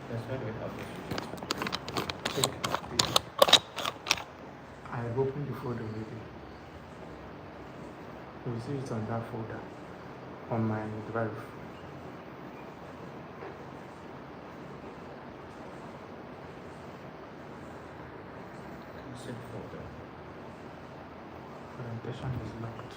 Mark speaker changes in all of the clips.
Speaker 1: That's why we have this.
Speaker 2: Check. I have opened the folder already. You will see it on that folder on my drive.
Speaker 1: Consent folder.
Speaker 2: Orientation is locked.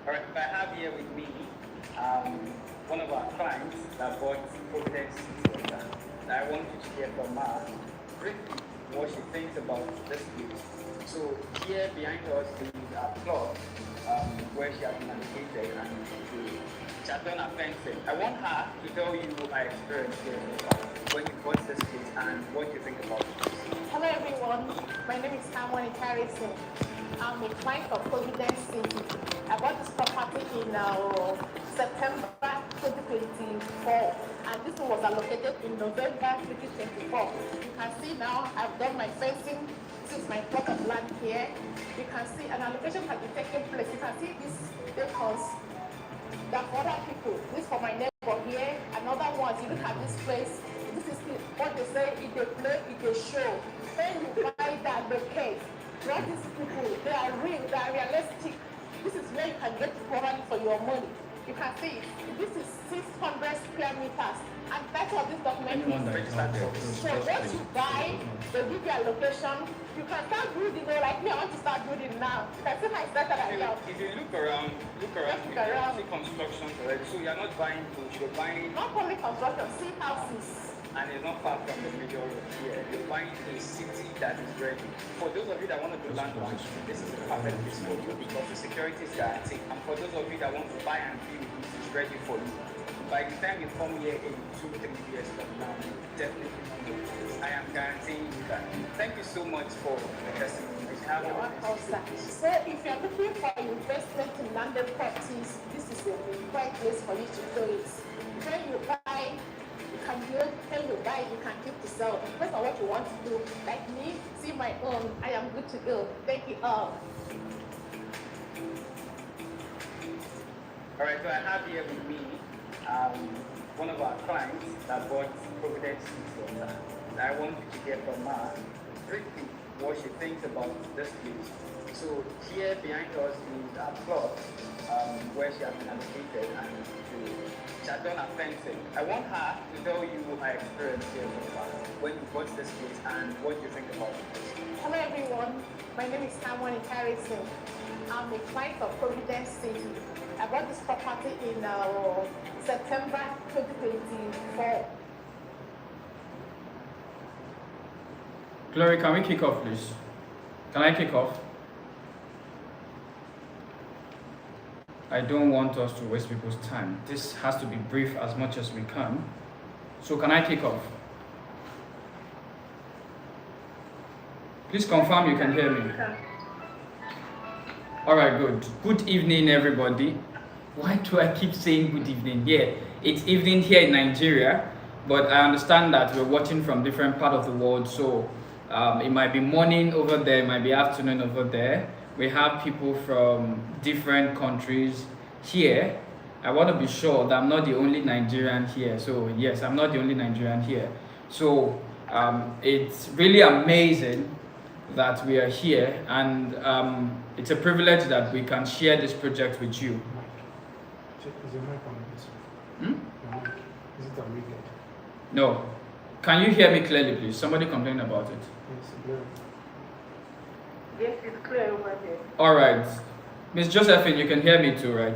Speaker 3: All right, I have here with me one of our clients that bought Providence Center. I want you to hear from her briefly what she thinks about this place. So here behind us is a plot where she has been allocated and she has done a fencing. I want her to tell you her experience here when you bought this place and what you think about it.
Speaker 4: Hello everyone, my name is Harmony Harrison. I'm a client of Providence City. I bought this property in September 2024 and this one was allocated in November 2024. You can see now I've done my fencing. This is my plot of land here. You can see an allocation has been taking place. You can see this acres that for other people. This for my neighbor here. Another one, you look at this place. This is what they say, if they play, if they show. When you buy that locate, all these people, they are real, they are realistic. This is where you can get property for your money. You can see this is 600 square meters. And that's what this document
Speaker 1: Anyone that is not there,
Speaker 4: is. So once you buy, they give you a location. You can start building, like me, I want to start building now. You can see how I started at here.
Speaker 3: If you look around, you can see construction already. So you're not buying food, you're buying.
Speaker 4: Not only construction, see houses.
Speaker 3: And it's not far from the major road here. You're buying a city that is ready. For those of you that want to do land bank, this is a perfect place for you because the security is guaranteed. And for those of you that want to buy and build, this is ready for you. By the time you come here in 2-3 years from now, you definitely know this. I am guaranteeing you that. Thank you so much for the testimony. Have a
Speaker 4: So if you're looking for investment in landed properties, this is the right place for you to do it. When you buy, you can build. When you buy, you can keep to sell. Depends on what you want to do. Like me, see my own, I am good to go. Thank you all.
Speaker 3: All right, so I have here with me one of our clients that bought Providence Center. I want you to hear from her briefly what she thinks about this place. So here behind us is a plot where she has been allocated and she has done a fencing. I want her to tell you her experience here so far when you bought this place and what you think about it.
Speaker 4: Hello everyone, my name is Harmony Harrison. I'm a client of Providence City. I bought this property in September 2024.
Speaker 1: Glory, can we kick off, please? Can I kick off? I don't want us to waste people's time. This has to be brief as much as we can. So can I kick off? Please confirm you can hear me. All right, good. Good evening, everybody. Why do I keep saying good evening? Yeah, it's evening here in Nigeria, but I understand that we're watching from different part of the world, so it might be morning over there, it might be afternoon over there. We have people from different countries here. I want to be sure that I'm not the only Nigerian here. So yes, I'm not the only Nigerian here. So it's really amazing that we are here, and it's a privilege that we can share this project with you.
Speaker 2: Is your mic on this? Your mic. Is it on weekend?
Speaker 1: No. Can you hear me clearly, please? Somebody complained about it.
Speaker 2: Yes, clear.
Speaker 4: Yes, it's clear over here.
Speaker 1: All right. Miss Josephine, you can hear me too, right?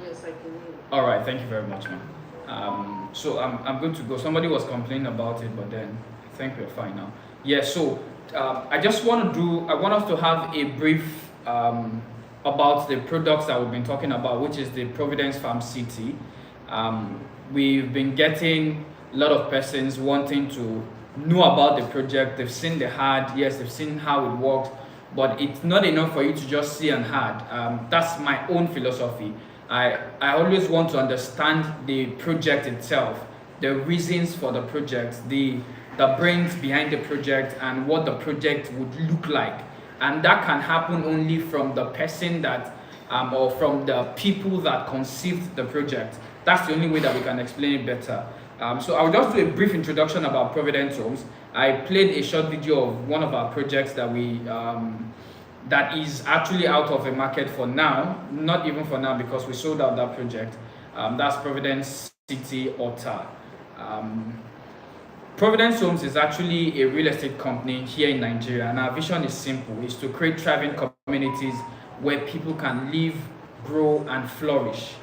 Speaker 4: Yes, I can hear you.
Speaker 1: All right. Thank you very much, ma'am. So I'm good to go. Somebody was complaining about it, but then I think we're fine now. Yeah. So I want us to have a brief about the products that we've been talking about, which is the Providence Farm City. We've been getting a lot of persons wanting to know about the project. They've seen the ad, yes, they've seen how it works, but it's not enough for you to just see an ad. That's my own philosophy. I always want to understand the project itself, the reasons for the project, the brains behind the project, and what the project would look like. and that can happen only from the person that or from the people that conceived the project. That's the only way that we can explain it better. So I'll just do a brief introduction about Providence Homes. I played a short video of one of our projects that we that is actually out of the market for now, not even for now because we sold out that project. That's Providence City Otta. Providence Homes is actually a real estate company here in Nigeria, and our vision is simple: is to create thriving communities where people can live, grow, and flourish.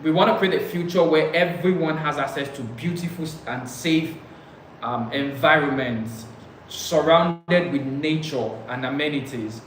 Speaker 1: We want to create a future where everyone has access to beautiful and safe environments surrounded with nature and amenities,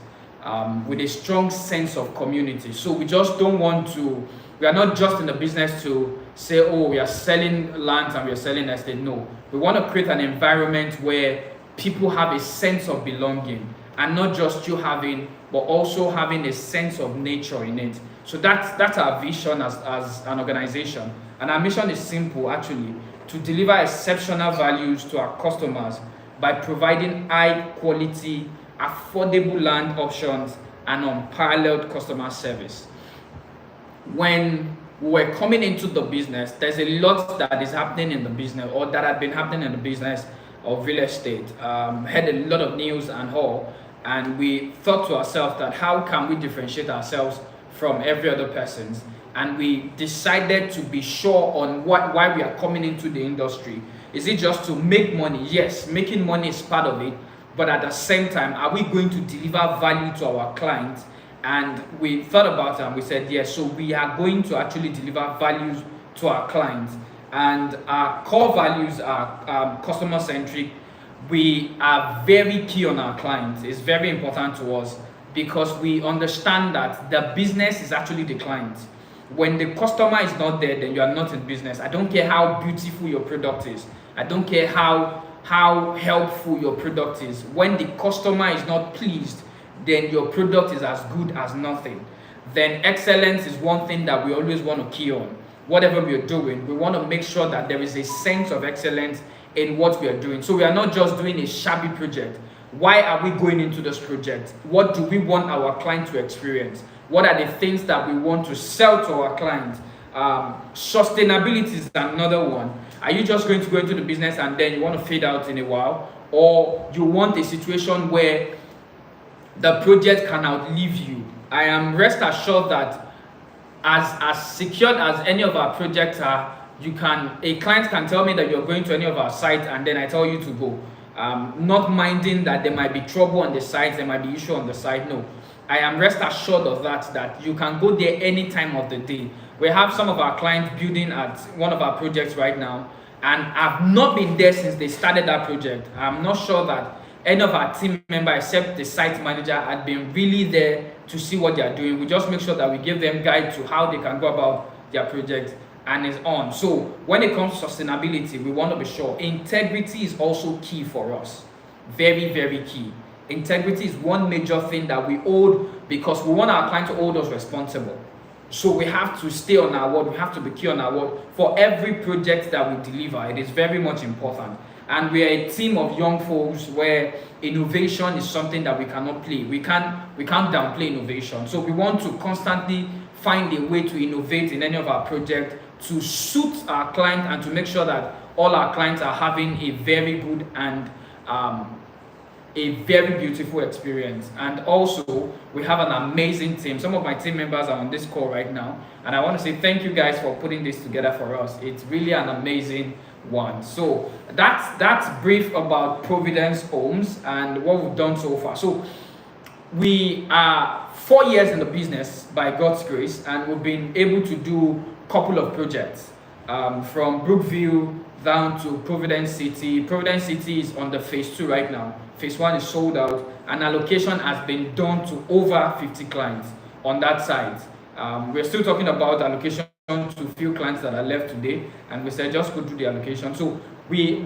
Speaker 1: with a strong sense of community. So we just don't want to, we are not just in the business to say, oh, we are selling land and we are selling estate. No, we want to create an environment where people have a sense of belonging, and not just you having, but also having a sense of nature in it. So that's our vision as an organization. And our mission is simple, actually: to deliver exceptional values to our customers by providing high quality, affordable land options and unparalleled customer service. When we were coming into the business, there's a lot that is happening in the business, or that had been happening in the business of real estate. Had a lot of news and all, and we thought to ourselves that how can we differentiate ourselves from every other person's, and we decided to be sure on why we are coming into the industry. Is it just to make money? Yes, making money is part of it, but at the same time, are we going to deliver value to our clients? And we thought about it and we said yes, so we are going to actually deliver values to our clients, and our core values are customer centric. We are very key on our clients. It's very important to us because we understand that the business is actually the client. When the customer is not there, then you are not in business. I don't care how beautiful your product is. I don't care how helpful your product is. When the customer is not pleased, then your product is as good as nothing. Then excellence is one thing that we always want to key on. Whatever we are doing, we want to make sure that there is a sense of excellence in what we are doing. So we are not just doing a shabby project. Why are we going into this project? What do we want our client to experience? What are the things that we want to sell to our clients? Sustainability is another one. Are you just going to go into the business and then you want to fade out in a while? Or you want a situation where the project can outlive you? I am rest assured that as secured as any of our projects are, a client can tell me that you're going to any of our sites and then I tell you to go. Not minding that there might be trouble on the site, there might be issue on the site. No, I am rest assured of that you can go there any time of the day. We have some of our clients building at one of our projects right now, and I've not been there since they started that project. I'm not sure that any of our team members, except the site manager, had been really there to see what they are doing. We just make sure that we give them guide to how they can go about their project, and it's on. So when it comes to sustainability, we want to be sure. Integrity is also key for us. Very, very key. Integrity is one major thing that we hold, because we want our client to hold us responsible. So we have to stay on our word. We have to be key on our word for every project that we deliver. It is very much important. And we are a team of young folks where innovation is something that we cannot play. We can't downplay innovation. So we want to constantly find a way to innovate in any of our projects to suit our client and to make sure that all our clients are having a very good and a very beautiful experience. And also, we have an amazing team. Some of my team members are on this call right now, and I want to say thank you guys for putting this together for us. It's really an amazing one. So that's brief about Providence Homes and what we've done so far. So we are 4 years in the business by God's grace, and we've been able to do a couple of projects, from Brookville down to Providence City. Providence City is on the phase 2 right now. Phase 1 is sold out, and allocation has been done to over 50 clients on that side. We're still talking about allocation to a few clients that are left today, and we said just go through the allocation. So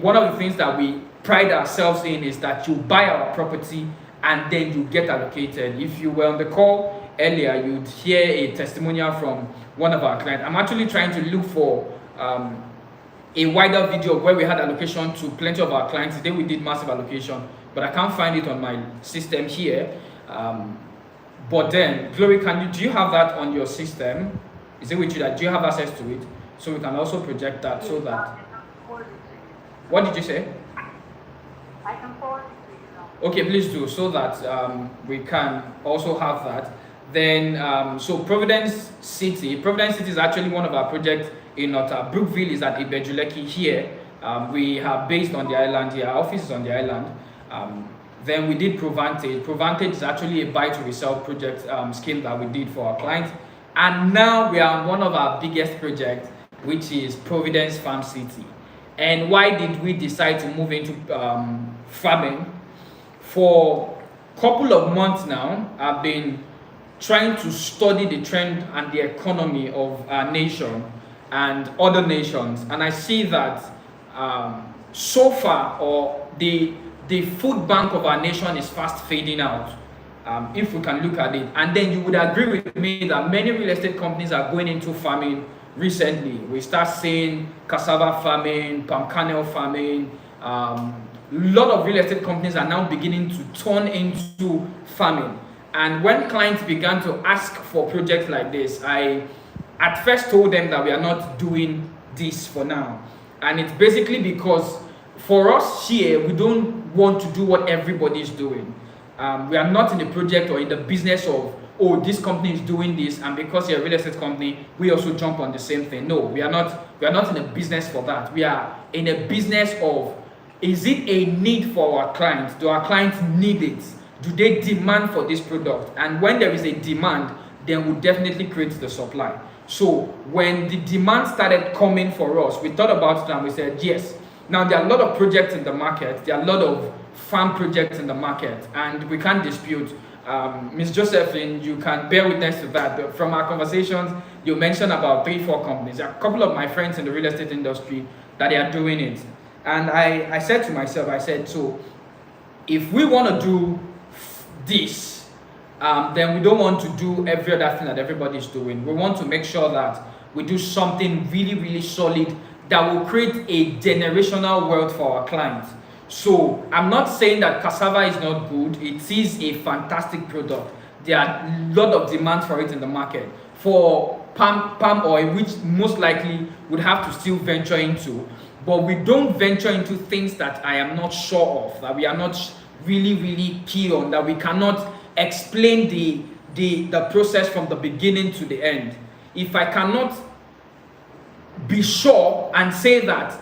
Speaker 1: one of the things that we pride ourselves in is that you buy our property and then you get allocated. If you were on the call earlier, you'd hear a testimonial from one of our clients. I'm actually trying to look for a wider video where we had allocation to plenty of our clients. Today we did massive allocation, but I can't find it on my system here. But then, Glory, do you have that on your system? Is it with you that do you have access to it? So we can also project that so that. What did you say?
Speaker 5: I can forward it to you now.
Speaker 1: Okay, please do, so that we can also have that. Then, so Providence City is actually one of our projects in Nota. Brookville is at Ibejuleki here. We are based on the island here. Our office is on the island. Then we did Provantage. Provantage is actually a buy to resell project scheme that we did for our clients. And now we are on one of our biggest projects, which is Providence Farm City. And why did we decide to move into farming? For a couple of months now, I've been trying to study the trend and the economy of our nation and other nations. And I see that so far, or the food bank of our nation is fast fading out, if we can look at it. And then you would agree with me that many real estate companies are going into farming recently. We start seeing cassava farming, palm kernel farming. A lot of real estate companies are now beginning to turn into farming. And when clients began to ask for projects like this, I at first told them that we are not doing this for now. And it's basically because for us here, we don't want to do what everybody is doing. We are not in the project or in the business of, oh, this company is doing this, and because you're a real estate company, we also jump on the same thing. No, we are not in a business for that. We are in a business of, is it a need for our clients? Do our clients need it? Do they demand for this product? And when there is a demand, then we'll definitely create the supply. So when the demand started coming for us, we thought about it and we said, yes. Now there are a lot of projects in the market. There are a lot of farm projects in the market, and we can't dispute. Ms. Josephine, you can bear witness to that. But from our conversations, you mentioned about 3-4 companies. There are a couple of my friends in the real estate industry that they are doing it. And I said to myself, so if we want to do this, then we don't want to do every other thing that everybody is doing. We want to make sure that we do something really, really solid that will create a generational wealth for our clients. So I'm not saying that cassava is not good. It is a fantastic product. There are a lot of demand for it in the market. For palm oil, which most likely would have to still venture into, but we don't venture into things that I am not sure of, that we are not really, really key on, that we cannot explain the process from the beginning to the end. If I cannot be sure and say that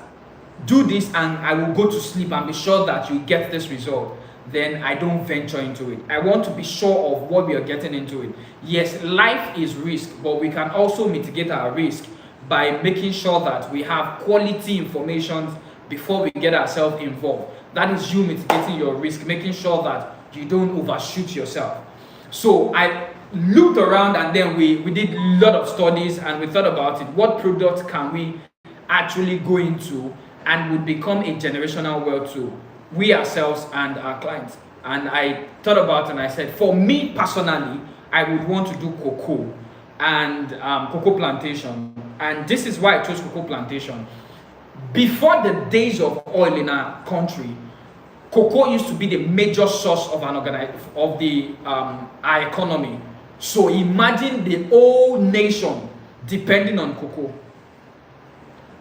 Speaker 1: do this and I will go to sleep and be sure that you get this result, then I don't venture into it. I want to be sure of what we are getting into it. Yes, life is risk, but we can also mitigate our risk by making sure that we have quality information before we get ourselves involved. That is you mitigating your risk, making sure that you don't overshoot yourself. So I looked around and then we did a lot of studies and we thought about it. What products can we actually go into and would become a generational wealth to we ourselves and our clients? And I thought about it and I said, for me personally, I would want to do cocoa and cocoa plantation. And this is why I chose cocoa plantation. Before the days of oil in our country, cocoa used to be the major source of our economy. So imagine the whole nation depending on cocoa.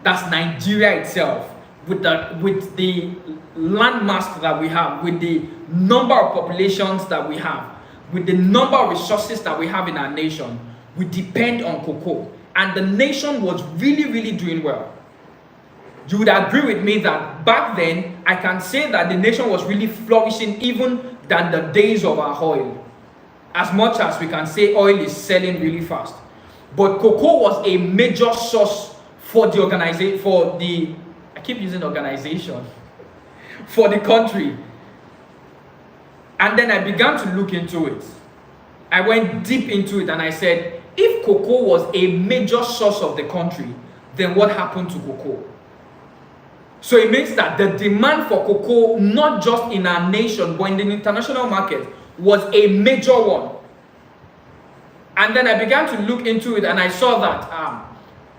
Speaker 1: That's Nigeria itself, with the landmass that we have, with the number of populations that we have, with the number of resources that we have in our nation. We depend on cocoa, and the nation was really, really doing well. You would agree with me that back then, I can say that the nation was really flourishing even than the days of our oil. As much as we can say oil is selling really fast. But cocoa was a major source for the organization, for the country. And then I began to look into it. I went deep into it and I said, if cocoa was a major source of the country, then what happened to cocoa? So it means that the demand for cocoa, not just in our nation, but in the international market, was a major one. And then I began to look into it and I saw that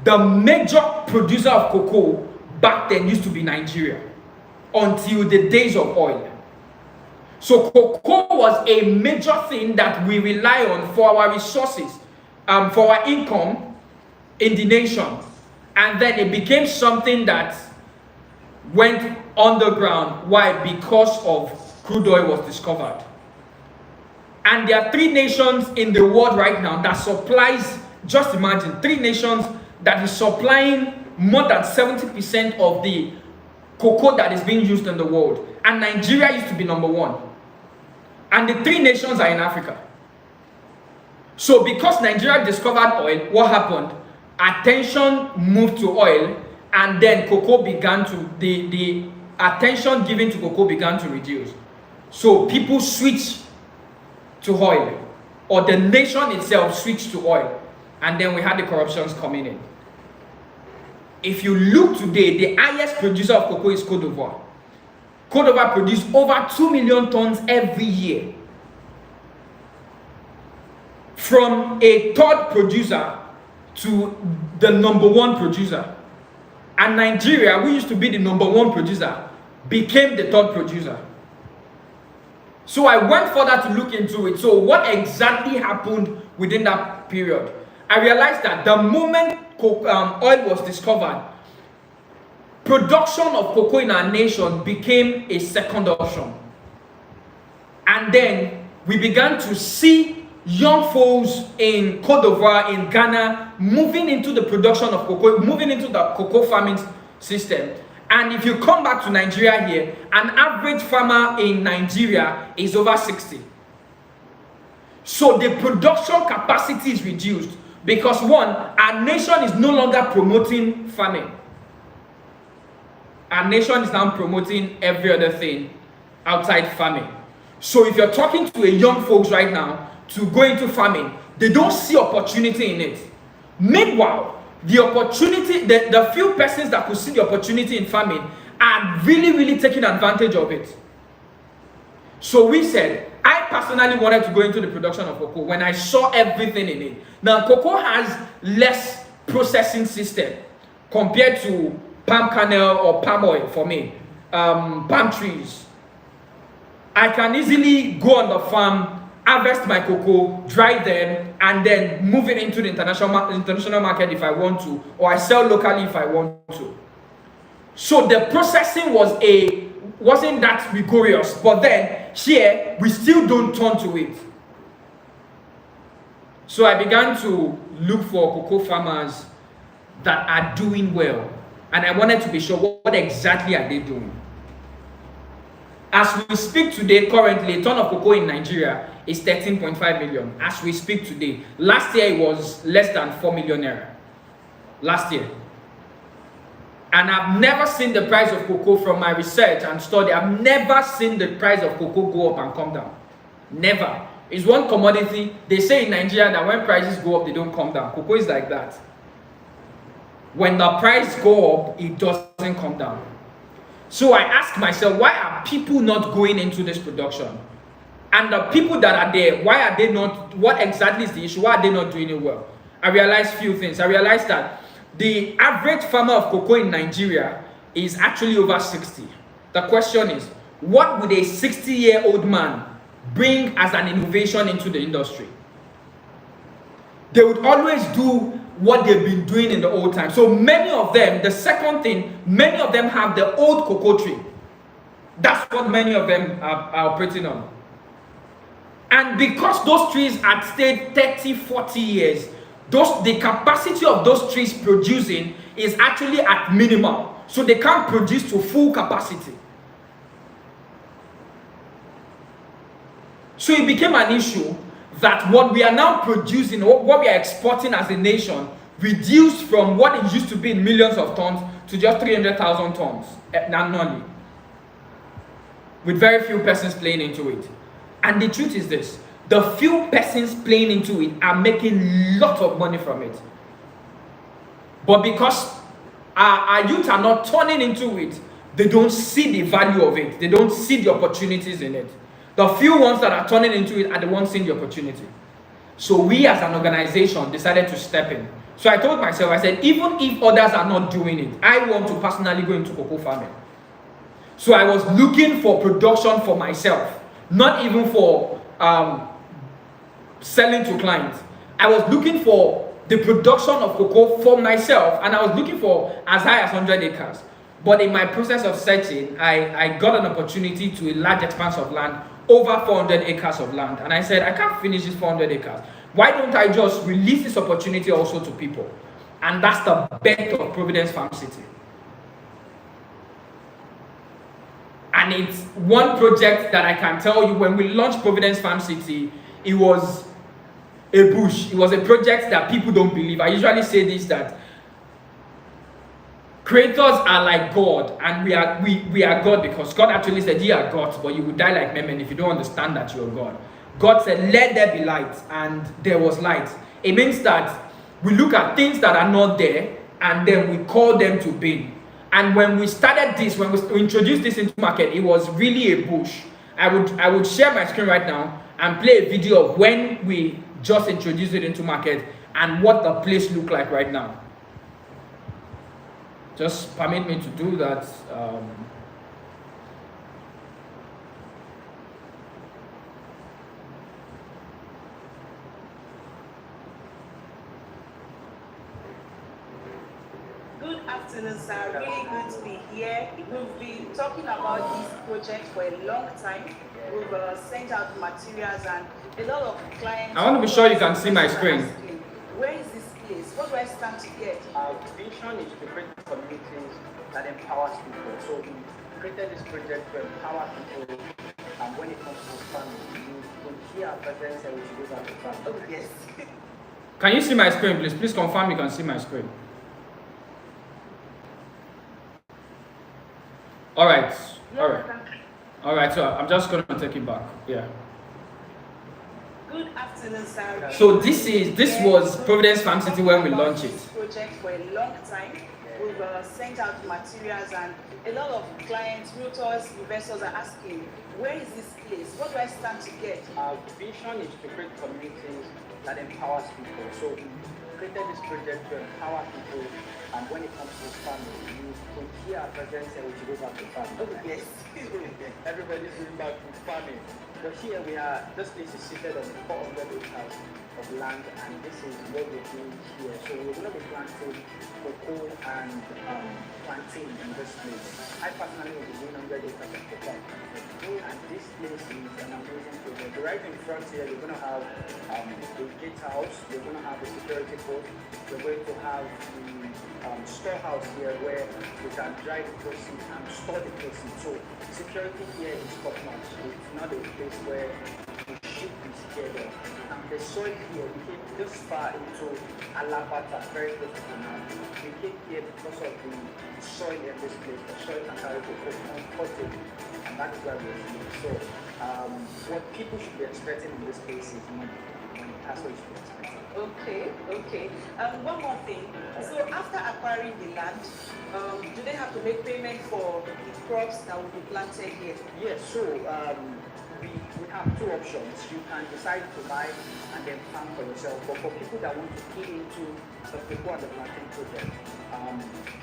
Speaker 1: the major producer of cocoa back then used to be Nigeria until the days of oil. So cocoa was a major thing that we rely on for our resources, for our income in the nation. And then it became something that went underground. Why? Because of crude oil was discovered. And there are 3 nations in the world right now that supplies, just imagine, 3 nations that is supplying more than 70% of the cocoa that is being used in the world. And Nigeria used to be number 1. And the 3 nations are in Africa. So because Nigeria discovered oil, what happened? Attention moved to oil, and then cocoa began to, the attention given to cocoa began to reduce. So people switched to oil, or the nation itself switched to oil, and then we had the corruptions coming in. If you look today, the highest producer of cocoa is Cote d'Ivoire. Cote d'Ivoire produces over 2 million tons every year. From a 3rd producer to the number 1 producer. And Nigeria, who used to be the number 1 producer, became the 3rd producer. So I went further to look into it. So what exactly happened within that period? I realized that the moment oil was discovered, production of cocoa in our nation became a second option. And then we began to see young folks in Cote d'Ivoire, in Ghana, moving into the production of cocoa, moving into the cocoa farming system. And if you come back to Nigeria here, an average farmer in Nigeria is over 60. So the production capacity is reduced because 1, our nation is no longer promoting farming. Our nation is now promoting every other thing outside farming. So if you're talking to a young folks right now to go into farming, they don't see opportunity in it. Meanwhile, the opportunity, the few persons that could see the opportunity in farming are really taking advantage of it. So we said, I personally wanted to go into the production of cocoa when I saw everything in it. Now, cocoa has less processing system compared to palm kernel or palm oil for me, palm trees. I can easily go on the farm, harvest my cocoa, dry them, and then move it into the international market if I want to, or I sell locally if I want to. So the processing wasn't that rigorous, but then here we still don't turn to it. So I began to look for cocoa farmers that are doing well, and I wanted to be sure what exactly are they doing. As we speak today, currently a ton of cocoa in Nigeria is 13.5 million. As we speak today, last year it was less than 4 million naira. Last year. And I've never seen the price of cocoa from my research and study. I've never seen the price of cocoa go up and come down. Never. It's one commodity. They say in Nigeria that when prices go up, they don't come down. Cocoa is like that. When the price go up, it doesn't come down. So I ask myself, why are people not going into this production? And the people that are there, why are they not, what exactly is the issue? Why are they not doing it well? I realized few things. I realized that the average farmer of cocoa in Nigeria is actually over 60. The question is, what would a 60-year-old man bring as an innovation into the industry? They would always do what they've been doing in the old time. So many of them, the second thing, many of them have the old cocoa tree. That's what many of them are operating on. And because those trees had stayed 30, 40 years, the capacity of those trees producing is actually at minimum. So they can't produce to full capacity. So it became an issue that what we are now producing, what we are exporting as a nation, reduced from what it used to be in millions of tons to just 300,000 tons annually, with very few persons playing into it. And the truth is this, the few persons playing into it are making a lot of money from it. But because our youth are not turning into it, they don't see the value of it. They don't see the opportunities in it. The few ones that are turning into it are the ones seeing the opportunity. So we as an organization decided to step in. So I told myself, I said, even if others are not doing it, I want to personally go into cocoa farming. So I was looking for production for myself. not even for selling to clients. I was looking for the production of cocoa for myself, and I was looking for as high as 100 acres. But in my process of searching, I got an opportunity to a large expanse of land, over 400 acres of land. And I said, I can't finish this 400 acres. Why don't I just release this opportunity also to people? And that's the birth of Providence Farm City. And it's one project that I can tell you, when we launched Providence Farm City, it was a bush. It was a project that people don't believe. I usually say this, that creators are like God, and we are God because God actually said, ye are gods, but you will die like men if you don't understand that you're God. God said, let there be light, and there was light. It means that we look at things that are not there, and then we call them to being. And when we started this, when we introduced this into market, it was really a bush. I would share my screen right now and play a video of when we just introduced it into market and what the place looked like right now. Just permit me to do that.
Speaker 6: Good afternoon, sir. Really good to be here. We've been talking about this project for a long time. We've sent out materials, and a lot of clients.
Speaker 1: I want to be sure you can see my screen.
Speaker 6: Where is this place? What do I stand to get?
Speaker 3: Our vision is to create communities that empowers people. So we created this project to empower people. And when it comes to family, you will hear our presence and we should go back to family.
Speaker 6: Oh, yes.
Speaker 1: Can you see my screen, please? Please confirm you can see my screen. All right. All right. So I'm just going to take it back. Yeah.
Speaker 6: Good afternoon, sir.
Speaker 1: So this was Providence Farm City when we launched it.
Speaker 6: Project for a long time. We've sent out materials, and a lot of clients, realtors, investors are asking, where is this place? What do I stand to get?
Speaker 3: Our vision is to create communities that empowers people. So we created this project to empower people, and when it comes to family, you could hear our presence and we should go back to family.
Speaker 6: Oh, yes.
Speaker 3: Everybody's going back to farming. But here we are, this place is seated on 400 acres of land, and this is what we're doing here. So we're going to be planting cocoa and plantain in this place. I personally will be doing 100 acres of cocoa. And this place is an amazing project. Right in front here, you're going to have the gatehouse, you're going to have the security post, you're going to have the storehouse here where you can dry the proceeds and store the proceeds. So security here is top notch. It's not a place where you should be scared of. And the soil here, we came this far into Alabata, very close to the mountain. We came here because of the soil in this place. The soil can carry cocoa comfortably, and that is why we're here. So what people should be expecting in this place is money. That's what you should be expecting.
Speaker 6: Okay. One more thing. So after acquiring the land, do they have to make payment for the crops that will be planted here?
Speaker 3: Yes, so we have two options. You can decide to buy and then farm for yourself, but for people that want to key into the cocoa and the plantain project,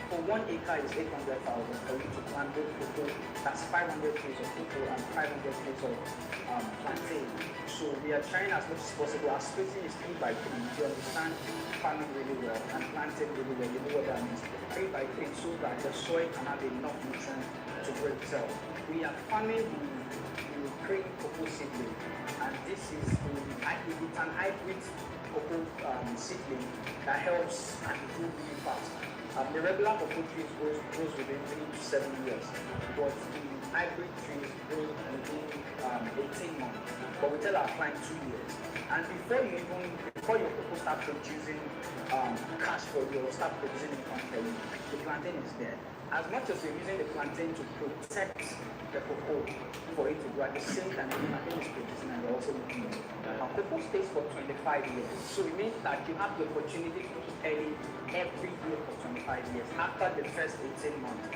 Speaker 3: for 1 acre is 800,000 for you to plant both cocoa. That's 500 trees of cocoa and 500 trees of plantain. So we are trying as much as possible. Our spacing is 3 by 3. You understand farming really well and planting really well. You know what that means. 3 by 3 so that the soil can have enough nutrients to grow itself. We are farming the Ukraine cocoa seedling, and this is it's an hybrid cocoa seedling that helps and grows really fast. The regular cocoa trees grows within 3 to 7 years, but the hybrid trees grow within 18 months. But we tell our client 2 years. And before your cocoa start producing cash for you or start producing income for you, the plantain is there. As much as you're using the plantain to protect the cocoa for it to grow, at the same time the plantain is producing, and we're also looking at how cocoa stays for 25 years. So it means that you have the opportunity to keep earning every year for 25 years after the first 18 months.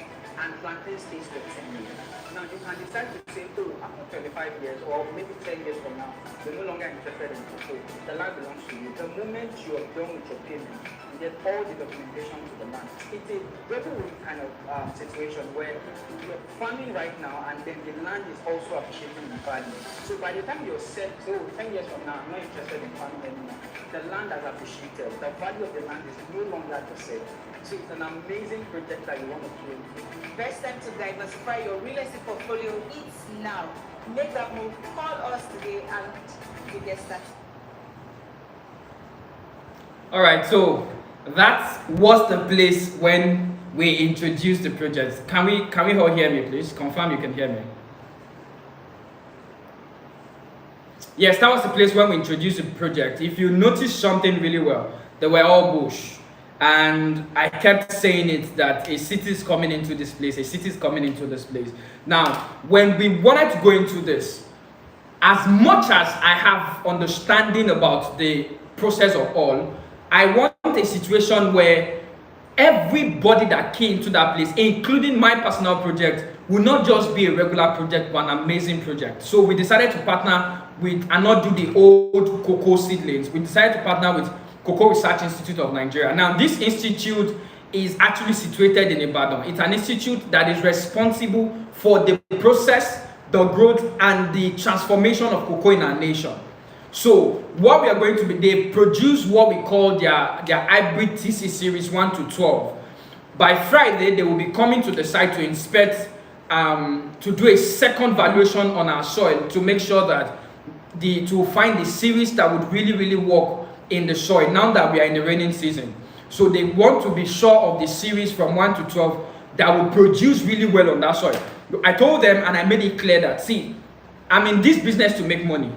Speaker 3: And plantain stays for 10 years. Now you can decide to say, oh, after 25 years or maybe 10 years from now, you're no longer interested in cocoa. The land belongs to you. The moment you are done with your payment, you get all the documentation to the land. It's a double kind of situation where you're farming right now and then the land is also appreciating in value. So by the time you're set, so 10 years from now, I'm not interested in farming anymore. The land has appreciated. The value of the land is no longer the same. So it's an amazing project that you want to do.
Speaker 6: Best time to diversify your real estate portfolio is now. Make that move. Call us today and we get started.
Speaker 1: All right, so that was the place when we introduced the project. Can we all hear me, please? Confirm you can hear me. Yes, that was the place when we introduced the project. If you notice something really well, they were all bush. And I kept saying it that a city is coming into this place, a city is coming into this place. Now, when we wanted to go into this, as much as I have understanding about the process of all, I want a situation where everybody that came to that place, including my personal project, will not just be a regular project, but an amazing project. So we decided to partner with and not do the old cocoa seedlings. We decided to partner with Cocoa Research Institute of Nigeria. Now, this institute is actually situated in Ibadan. It's an institute that is responsible for the process, the growth, and the transformation of cocoa in our nation. So, what we are going to be, they produce what we call their hybrid TC series 1 to 12. By Friday, they will be coming to the site to inspect, to do a second valuation on our soil to make sure that to find the series that would really work in the soil now that we are in the raining season. So they want to be sure of the series from 1 to 12 that will produce really well on that soil. I told them and I made it clear that, see, I'm in this business to make money.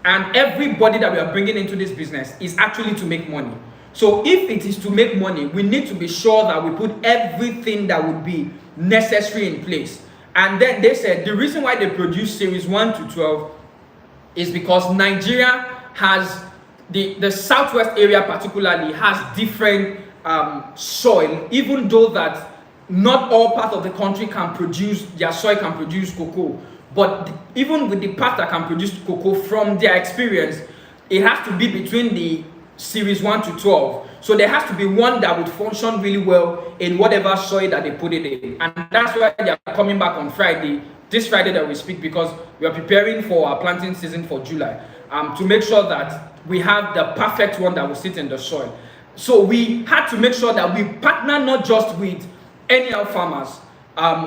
Speaker 1: And everybody that we are bringing into this business is actually to make money. So if it is to make money, we need to be sure that we put everything that would be necessary in place. And then they said the reason why they produce series 1 to 12 is because Nigeria has the southwest area particularly has different soil, even though that not all parts of the country can produce, their soil can produce cocoa. But even with the part that can produce cocoa, from their experience, it has to be between the series 1 to 12. So there has to be one that would function really well in whatever soil that they put it in. And that's why they are coming back on Friday, this Friday that we speak, because we are preparing for our planting season for July, to make sure that we have the perfect one that will sit in the soil. So we had to make sure that we partner not just with any other farmers,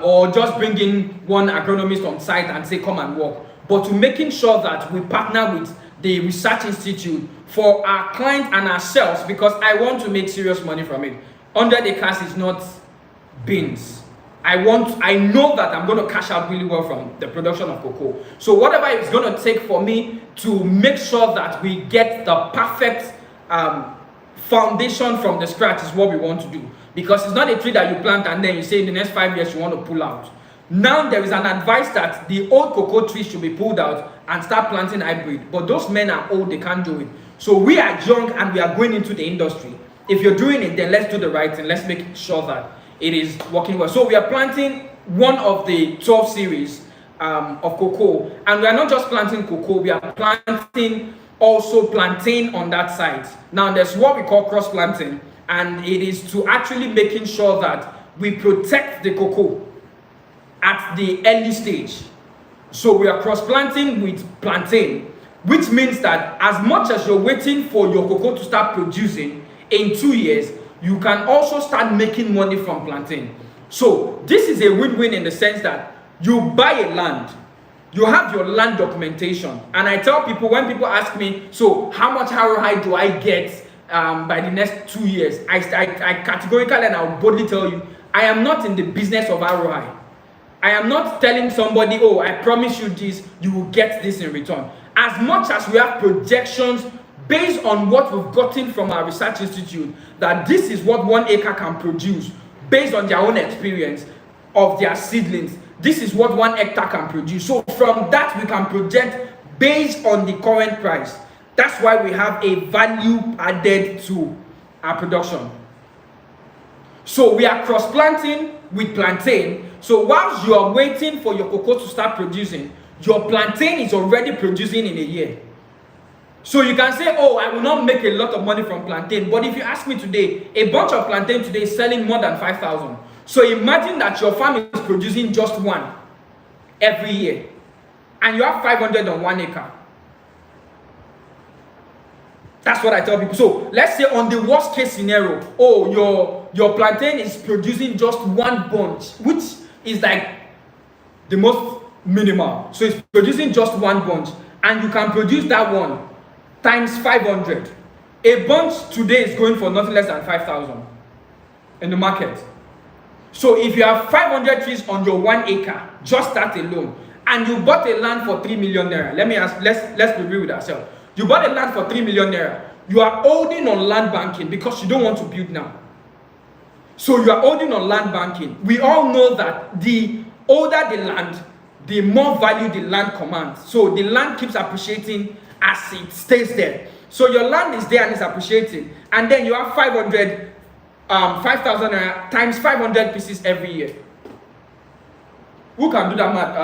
Speaker 1: or just bring in one agronomist on site and say come and work, but to making sure that we partner with the research institute for our client and ourselves, because I want to make serious money from it. 100 acres is not beans. I know that I'm going to cash out really well from the production of cocoa. So whatever it's going to take for me to make sure that we get the perfect foundation from the scratch is what we want to do. Because it's not a tree that you plant and then you say in the next 5 years you want to pull out. Now there is an advice that the old cocoa trees should be pulled out and start planting hybrid. But those men are old, they can't do it. So we are young and we are going into the industry. If you're doing it, then let's do the right thing. Let's make sure that it is working well. So we are planting one of the 12 series of cocoa. And we are not just planting cocoa, we are planting also plantain on that site. Now there's what we call cross planting, and it is to actually making sure that we protect the cocoa at the early stage. So we are cross planting with plantain, which means that as much as you're waiting for your cocoa to start producing in 2 years, you can also start making money from plantain. So this is a win-win in the sense that you buy a land, you have your land documentation. And I tell people, when people ask me, so how much ROI do I get by the next 2 years? I categorically and I will boldly tell you, I am not in the business of ROI. I am not telling somebody, oh, I promise you this, you will get this in return. As much as we have projections based on what we've gotten from our research institute, that this is what 1 acre can produce based on their own experience of their seedlings. This is what 1 hectare can produce. So from that, we can project based on the current price That's why we have a value added to our production. So we are cross-planting with plantain. So whilst you are waiting for your cocoa to start producing, your plantain is already producing in a year. So you can say, oh, I will not make a lot of money from plantain. But if you ask me today, a bunch of plantain today is selling more than 5,000. So imagine that your farm is producing just one every year. And you have 500 on 1 acre. That's what I tell people. So let's say on the worst case scenario, oh, your plantain is producing just one bunch, which is like the most minimal. So it's producing just one bunch, and you can produce that one times 500. A bunch today is going for nothing less than 5,000 in the market. So if you have 500 trees on your 1 acre, just that alone, and you bought a land for 3 million naira, let's be real with ourselves. You bought a land for 3 million naira. You are holding on land banking because you don't want to build now. So you are holding on land banking. We all know that the older the land, the more value the land commands. So the land keeps appreciating as it stays there. So your land is there and it's appreciating. And then you have 5,000 times 500 pieces every year. Who can do that math?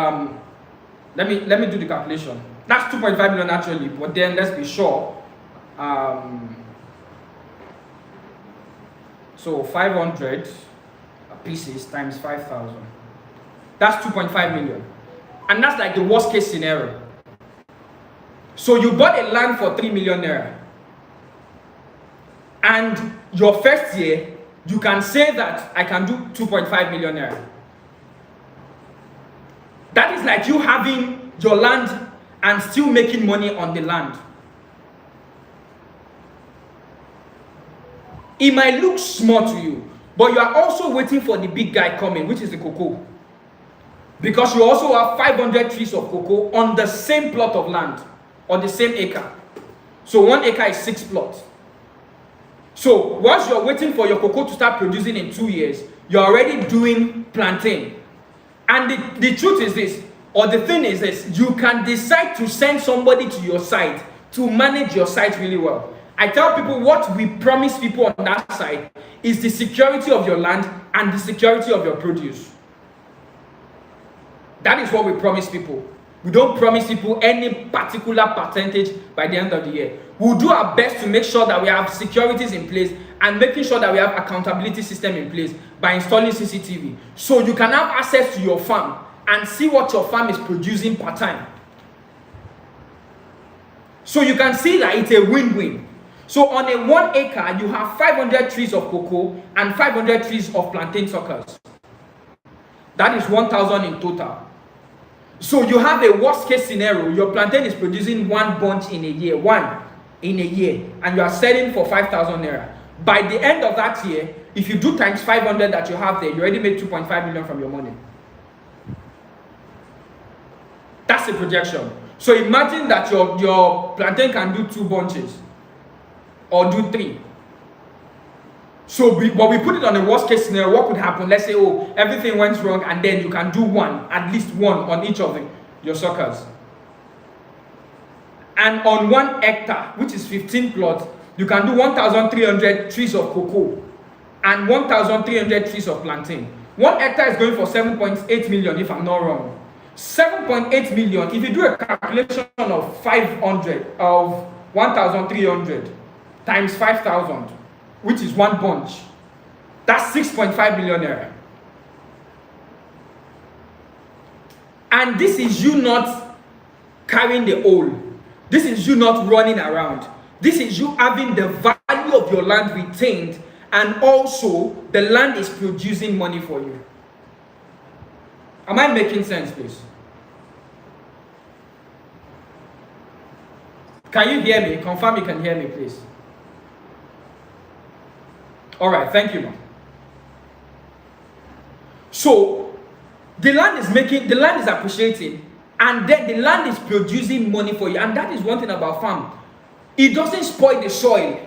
Speaker 1: Let me do the calculation. That's 2.5 million actually, but then let's be sure. So 500 pieces times 5,000. That's 2.5 million. And that's like the worst case scenario. So you bought a land for 3 million naira. And your first year, you can say that I can do 2.5 million naira. That is like you having your land and still making money on the land. It might look small to you, but you are also waiting for the big guy coming, which is the cocoa. Because you also have 500 trees of cocoa on the same plot of land, on the same acre. So 1 acre is 6 plots. So once you're waiting for your cocoa to start producing in 2 years, you're already doing plantain. And the truth is this, or the thing is this, you can decide to send somebody to your site to manage your site really well. I tell people what we promise people on that side is the security of your land and the security of your produce. That is what we promise people. We don't promise people any particular percentage by the end of the year. We'll do our best to make sure that we have securities in place and making sure that we have accountability system in place by installing CCTV. So you can have access to your farm and see what your farm is producing per time. So you can see that it's a win-win. So on a 1 acre, you have 500 trees of cocoa and 500 trees of plantain suckers. That is 1,000 in total. So you have a worst case scenario, your plantain is producing one bunch in a year, and you are selling for 5,000 naira. By the end of that year, if you do times 500 that you have there, you already made 2.5 million from your money. That's the projection. So imagine that your plantain can do 2 bunches or do 3. So but we put it on the worst case scenario. What could happen? Let's say, oh, everything went wrong, and then you can do one, at least one on each of your suckers. And on 1 hectare, which is 15 plots, you can do 1,300 trees of cocoa and 1,300 trees of plantain. 1 hectare is going for 7.8 million, if I'm not wrong. 7.8 million, if you do a calculation of 500, of 1,300 times 5,000, which is 1 bunch, that's 6.5 million naira. And this is you not carrying the whole. This is you not running around. This is you having the value of your land retained, and also the land is producing money for you. Am I making sense, please? Can you hear me? Confirm you can hear me, please. All right, thank you, ma'am. So the land is appreciating, and then the land is producing money for you. And that is one thing about farm. It doesn't spoil the soil.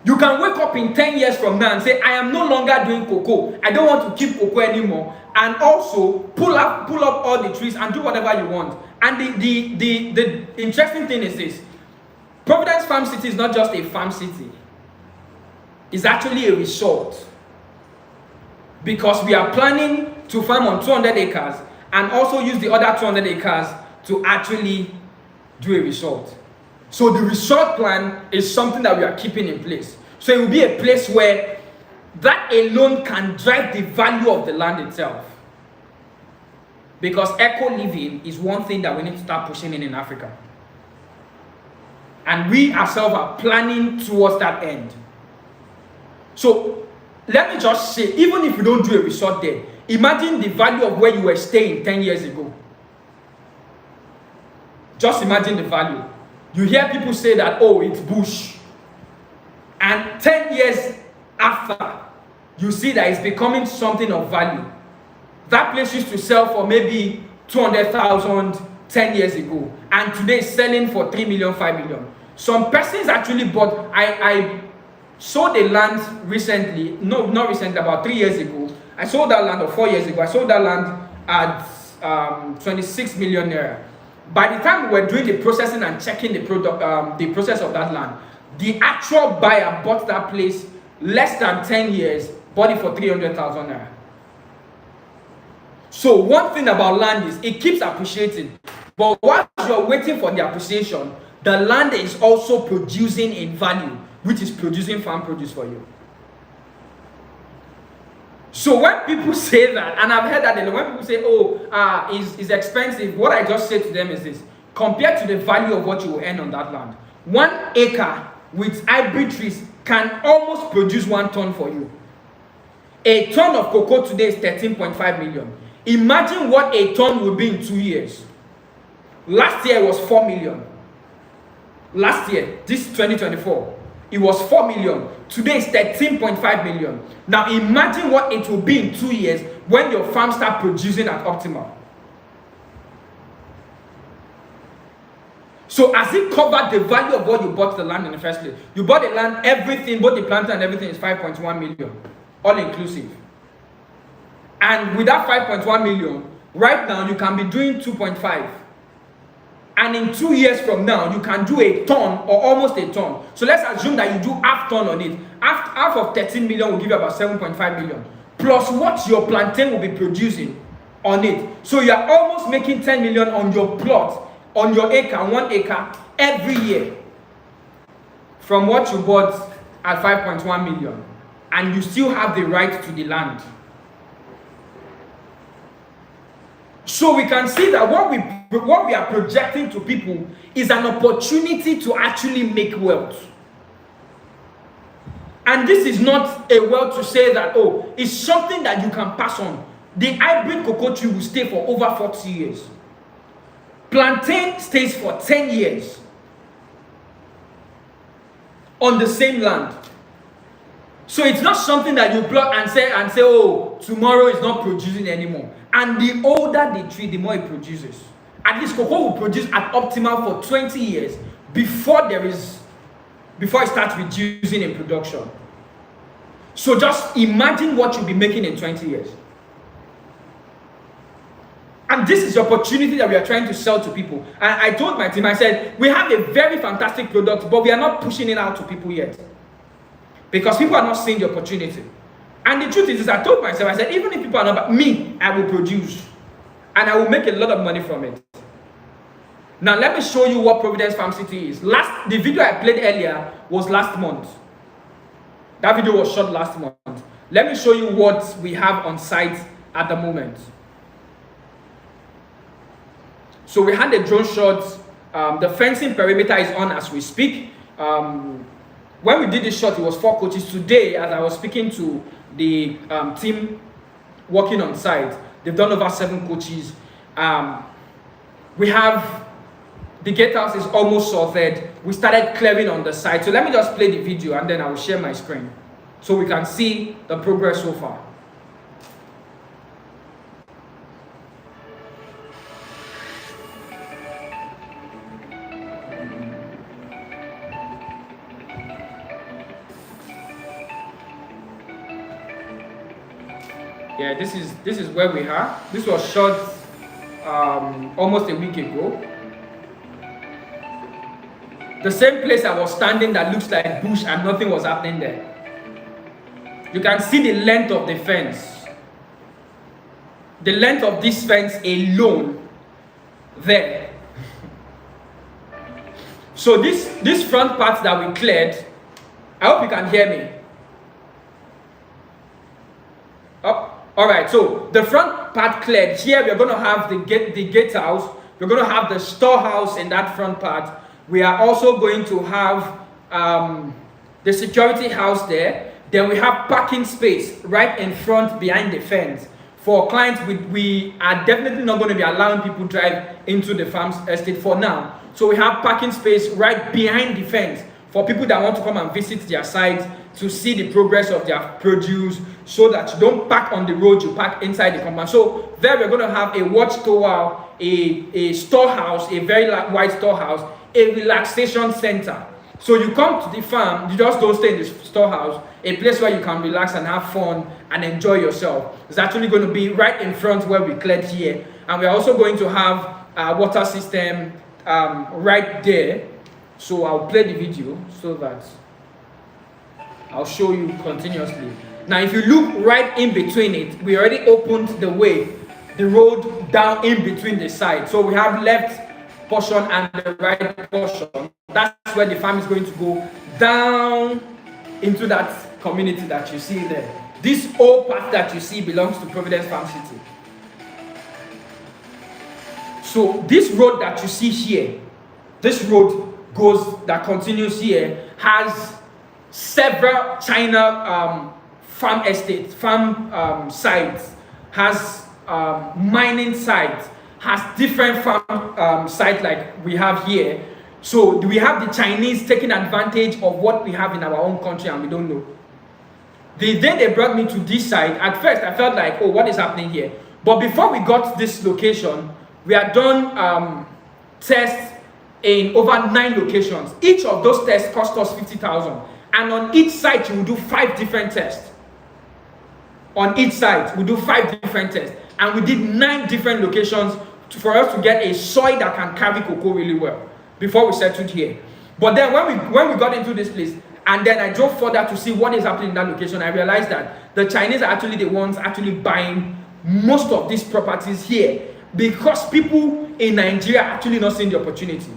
Speaker 1: You can wake up in 10 years from now and say, I am no longer doing cocoa. I don't want to keep cocoa anymore. And also pull up all the trees and do whatever you want. And the interesting thing is this. Providence Farm City is not just a farm city. It's actually a resort. Because we are planning to farm on 200 acres and also use the other 200 acres to actually do a resort. So the resort plan is something that we are keeping in place. So it will be a place where that alone can drive the value of the land itself. Because eco living is one thing that we need to start pushing in Africa. And we ourselves are planning towards that end. So let me just say, even if we don't do a resort there, imagine the value of where you were staying 10 years ago. Just imagine the value. You hear people say that, oh, it's bush. And 10 years after, you see that it's becoming something of value. That place used to sell for maybe 200,000 10 years ago. And today it's selling for 3 million, 5 million. Some persons actually bought, I sold a land recently, no, not recently, about 3 years ago. I sold that land, or 4 years ago. I sold that land at 26 million naira. By the time we were doing the processing and checking the product, the process of that land, the actual buyer bought that place less than 10 years, bought it for 300,000 naira. So one thing about land is it keeps appreciating. But while you're waiting for the appreciation, the land is also producing in value, which is producing farm produce for you. So when people say that, and I've heard that when people say, oh, it's expensive, what I just say to them is this: compared to the value of what you will earn on that land, 1 acre with hybrid trees can almost produce 1 ton for you. A ton of cocoa today is 13.5 million. Imagine what a ton will be in 2 years. Last year it was 4 million. Last year, this 2024, it was 4 million. Today it's 13.5 million. Now imagine what it will be in 2 years when your farm start producing at optimal. So has it covered the value of what you bought the land in the first place? You bought the land, everything, both the planter and everything is 5.1 million, all inclusive. And with that 5.1 million, right now you can be doing 2.5. And in 2 years from now, you can do a ton or almost a ton. So let's assume that you do half ton on it. Half of 13 million will give you about 7.5 million. Plus what your plantain will be producing on it. So you are almost making 10 million on your plot, on your acre, 1 acre, every year. From what you bought at 5.1 million. And you still have the right to the land. So we can see that what we are projecting to people is an opportunity to actually make wealth. And this is not a wealth to say that, oh, it's something that you can pass on. The hybrid cocoa tree will stay for over 40 years. Plantain stays for 10 years on the same land. So it's not something that you plot and say, oh, tomorrow is not producing anymore. And the older the tree, the more it produces. At least cocoa will produce at optimal for 20 years before it starts reducing in production. So just imagine what you'll be making in 20 years. And this is the opportunity that we are trying to sell to people. And I told my team, I said, we have a very fantastic product, but we are not pushing it out to people yet. Because people are not seeing the opportunity. And the truth is, I told myself, I said, even if people are not, me, I will produce. And I will make a lot of money from it. Now, let me show you what Providence Farm City is. The video I played earlier was last month. That video was shot last month. Let me show you what we have on site at the moment. So we had a drone shot. The fencing perimeter is on as we speak. When we did this shot, it was 4 coaches. Today, as I was speaking to the team working on site, they've done over 7 coaches. We have the gatehouse is almost sorted. We started clearing on the site. So let me just play the video and then I will share my screen so we can see the progress so far. Yeah, this is where we are. This was shot almost a week ago. The same place I was standing that looks like bush and nothing was happening there. You can see the length of the fence. The length of this fence alone there. So this front part that we cleared, I hope you can hear me. Oh, all right, so the front part cleared. Here we're going to have the gatehouse. We're going to have the storehouse in that front part. We are also going to have the security house there. Then we have parking space right in front behind the fence. For clients, we are definitely not going to be allowing people to drive into the farm's estate for now. So we have parking space right behind the fence for people that want to come and visit their site to see the progress of their produce, so that you don't park on the road, you park inside the compound. So there we're going to have a watchtower, a storehouse, a very wide storehouse, a relaxation center. So you come to the farm, you just don't stay in the storehouse, a place where you can relax and have fun and enjoy yourself. It's actually going to be right in front where we cleared here. And we're also going to have a water system right there. So I'll play the video so that I'll show you continuously. Now if you look right in between it, we already opened the way, the road down in between the sides. So we have left portion and the right portion. That's where the farm is going to go down into that community that you see there. This whole part that you see belongs to Providence Farm City. So this road that you see here, this road that continues here, has several China farm estates, farm sites, has mining sites, has different farm sites like we have here. So we have the Chinese taking advantage of what we have in our own country and we don't know. The day they brought me to this site, at first I felt like, oh, what is happening here? But before we got to this location, we had done tests in over 9 locations. Each of those tests cost us 50,000. And on each site, you will do 5 different tests. On each site, we do 5 different tests. And we did 9 different locations for us to get a soil that can carry cocoa really well before we settled here. But then when we got into this place, and then I drove further to see what is happening in that location, I realized that the Chinese are actually the ones actually buying most of these properties here, because people in Nigeria are actually not seeing the opportunity.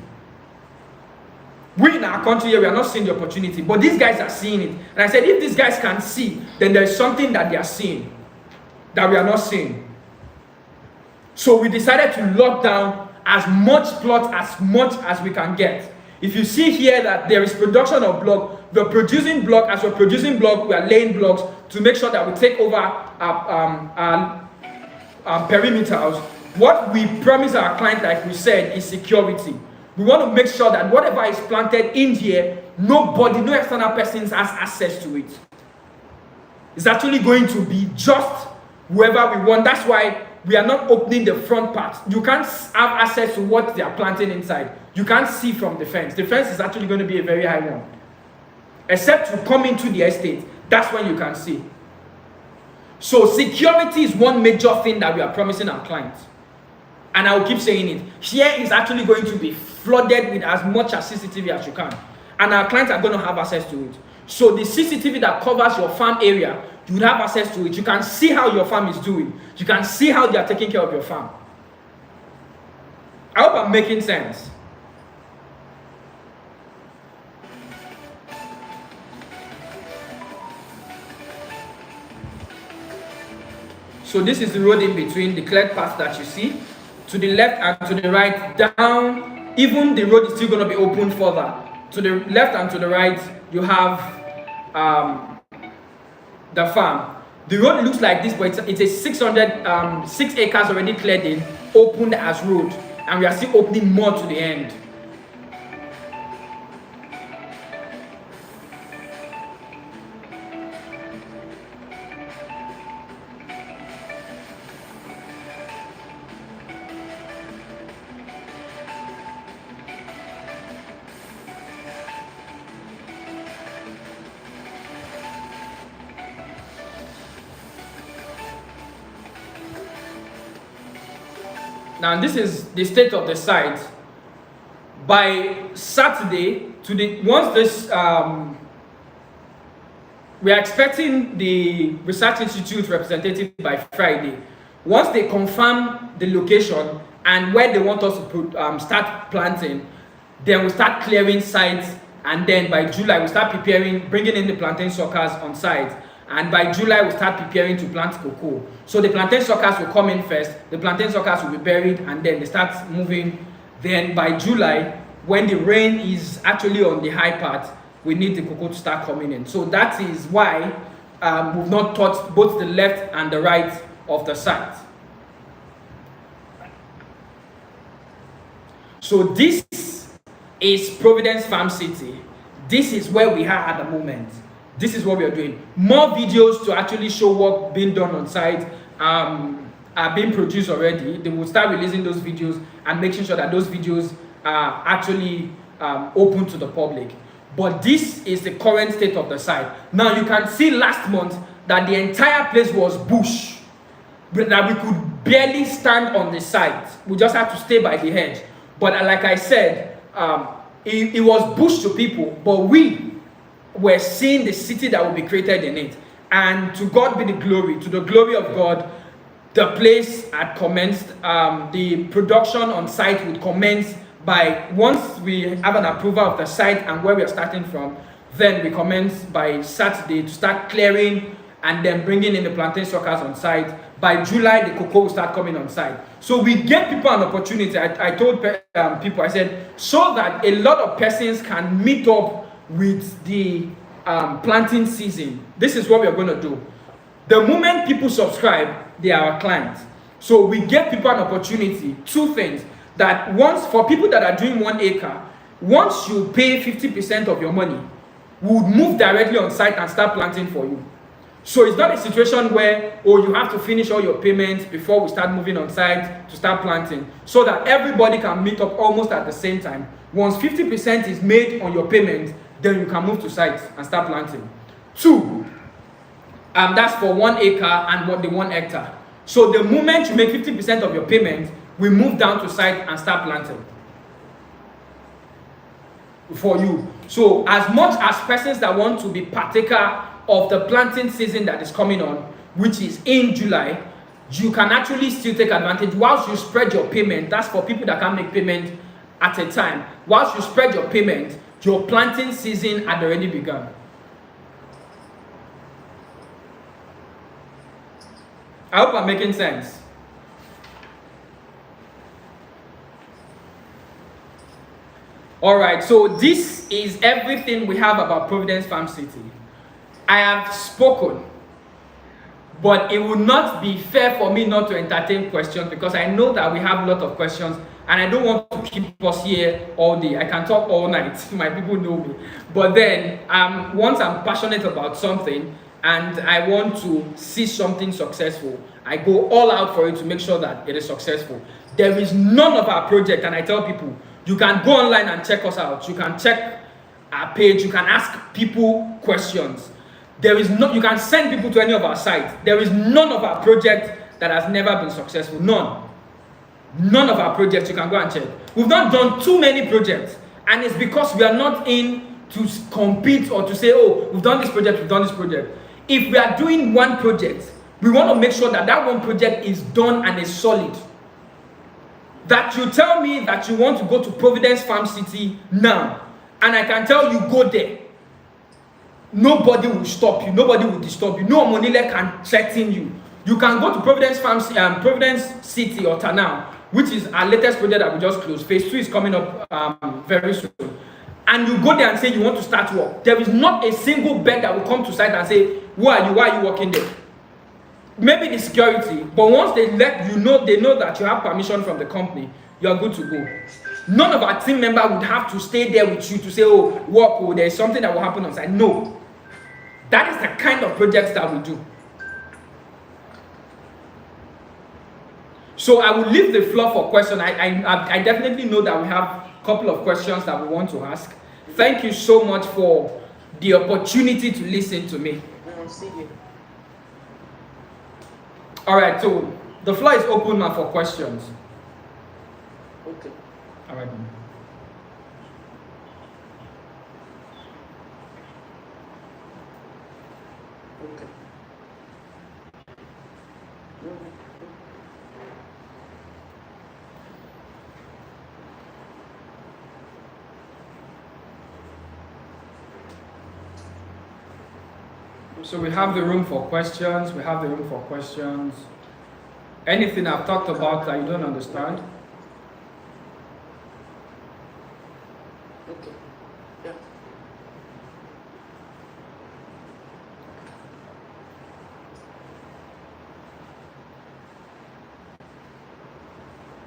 Speaker 1: We in our country here, we are not seeing the opportunity, but these guys are seeing it. And I said, if these guys can see, then there is something that they are seeing that we are not seeing. So we decided to lock down as much plot as we can get. If you see here that there is production of block, we're producing block. As we're producing block, we are laying blocks to make sure that we take over perimeters. What we promise our client, like we said, is security. We want to make sure that whatever is planted in here, nobody, no external persons has access to it. It's actually going to be just whoever we want. That's why we are not opening the front part. You can't have access to what they are planting inside. You can't see from the fence. The fence is actually going to be a very high one. Except to come into the estate, that's when you can see. So security is one major thing that we are promising our clients. And I will keep saying it. Here is actually going to be flooded with as much as CCTV as you can. And our clients are going to have access to it. So the CCTV that covers your farm area, you will have access to it. You can see how your farm is doing. You can see how they are taking care of your farm. I hope I'm making sense. So this is the road in between, the cleared path that you see. To the left and to the right, down, even the road is still going to be open further. To the left and to the right, you have the farm. The road looks like this, but it's a 6 acres already cleared in, opened as road. And we are still opening more to the end. Now this is the state of the site. by Saturday, once this, we are expecting the Research Institute representative by Friday. Once they confirm the location and where they want us to start planting, then we start clearing sites, and then by July we start preparing, bringing in the plantain suckers on site, and by July we start preparing to plant cocoa. So the plantain suckers will come in first, the plantain suckers will be buried, and then they start moving. Then by July, when the rain is actually on the high part, we need the cocoa to start coming in. So that is why we've not touched both the left and the right of the site. So this is Providence Farm City. This is where we are at the moment. This is what we are doing. More videos to actually show what being done on site are being produced already. They will start releasing those videos and making sure that those videos are actually open to the public. But this is the current state of the site. Now you can see last month that the entire place was bush, that we could barely stand on the site. We just had to stay by the hedge. But like I said, it was bush to people, but we were seeing the city that will be created in it. And to God be the glory, to the glory of God, the place had commenced. The production on site would commence by, once we have an approval of the site and where we are starting from, then we commence by Saturday to start clearing and then bringing in the plantain suckers on site. By July, the cocoa will start coming on site. So we give people an opportunity. I told people, I said, so that a lot of persons can meet up with the planting season. This is what we are going to do. The moment people subscribe, they are our clients. So we give people an opportunity, two things. That once, for people that are doing 1 acre, once you pay 50% of your money, we would move directly on site and start planting for you. So it's not a situation where, oh, you have to finish all your payments before we start moving on site to start planting, so that everybody can meet up almost at the same time. Once 50% is made on your payment, then you can move to site and start planting. Two, that's for 1 acre and what the 1 hectare. So the moment you make 50% of your payment, we move down to site and start planting for you. So as much as persons that want to be partaker of the planting season that is coming on, which is in July, you can actually still take advantage whilst you spread your payment. That's for people that can make payment at a time. Whilst you spread your payment, your planting season had already begun. I hope I'm making sense. Alright, so this is everything we have about Providence Farm City. I have spoken, but it would not be fair for me not to entertain questions, because I know that we have a lot of questions and I don't want to keep us here all day. I can talk all night, my people know me. But then, once I'm passionate about something and I want to see something successful, I go all out for it to make sure that it is successful. There is none of our project, and I tell people, you can go online and check us out. You can check our page. You can ask people questions. There is no, you can send people to any of our sites. There is none of our project that has never been successful. None. None of our projects. You can go and check. We've not done too many projects, and it's because we are not in to compete or to say, oh, we've done this project, we've done this project. If we are doing one project, we want to make sure that that one project is done and is solid. That you tell me that you want to go to Providence Farm City now, and I can tell you go there. Nobody will stop you. Nobody will disturb you. No Monile can threaten you. You can go to Providence Farm, Providence City or Tanao, which is our latest project that we just closed. Phase 2 is coming up very soon. And you go there and say you want to start work. There is not a single bed that will come to site and say, who are you? Why are you working there? Maybe the security, but once they let you know, they know that you have permission from the company, you are good to go. None of our team member would have to stay there with you to say, oh, work, oh, there's something that will happen on site. No. That is the kind of projects that we do. So I will leave the floor for questions. I definitely know that we have a couple of questions that we want to ask. Thank you so much for the opportunity to listen to me. All right, so the floor is open now for questions.
Speaker 3: Okay.
Speaker 1: All right.
Speaker 7: Okay. Mhm.
Speaker 1: So we have the room for questions. We have the room for questions. Anything I've talked about that you don't understand?
Speaker 7: Okay. Yeah.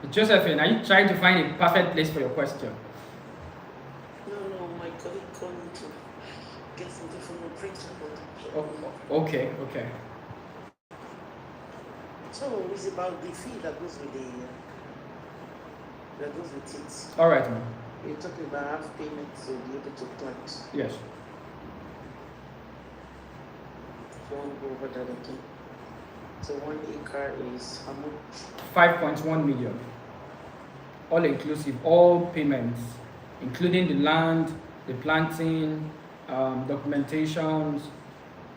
Speaker 1: Josephine, are you trying to find a perfect place for your question?
Speaker 7: No, my colleague called me to get something from the printer.
Speaker 1: Okay.
Speaker 7: So it's about the fee that goes with it.
Speaker 1: All right, ma'am.
Speaker 7: You're talking about half payment to be able to plant.
Speaker 1: Yes.
Speaker 7: If you want to go over that again. So 1 acre is how much?
Speaker 1: 5.1 million. All inclusive, all payments, including the land, the planting, documentations,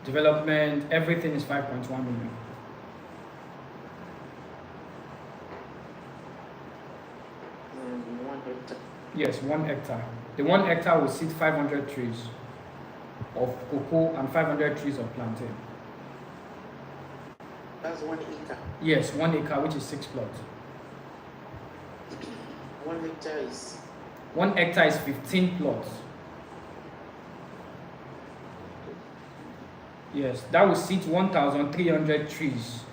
Speaker 1: development, everything is 5.1 million.
Speaker 7: And 1 hectare.
Speaker 1: Yes, 1 hectare. The 1 hectare will seat 500 trees of cocoa and 500 trees of plantain.
Speaker 7: That's 1 acre.
Speaker 1: Yes, 1 acre, which is 6 plots.
Speaker 7: 1 hectare is
Speaker 1: 1 hectare is 15 plots. Yes, that will seat 1,300 trees